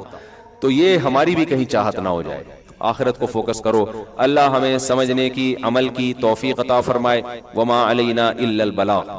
تو یہ ہماری بھی کہیں چاہت نہ ہو جائے. آخرت کو فوکس کرو. اللہ ہمیں سمجھنے کی, عمل کی توفیق عطا فرمائے. وما علینا الا البلاغ.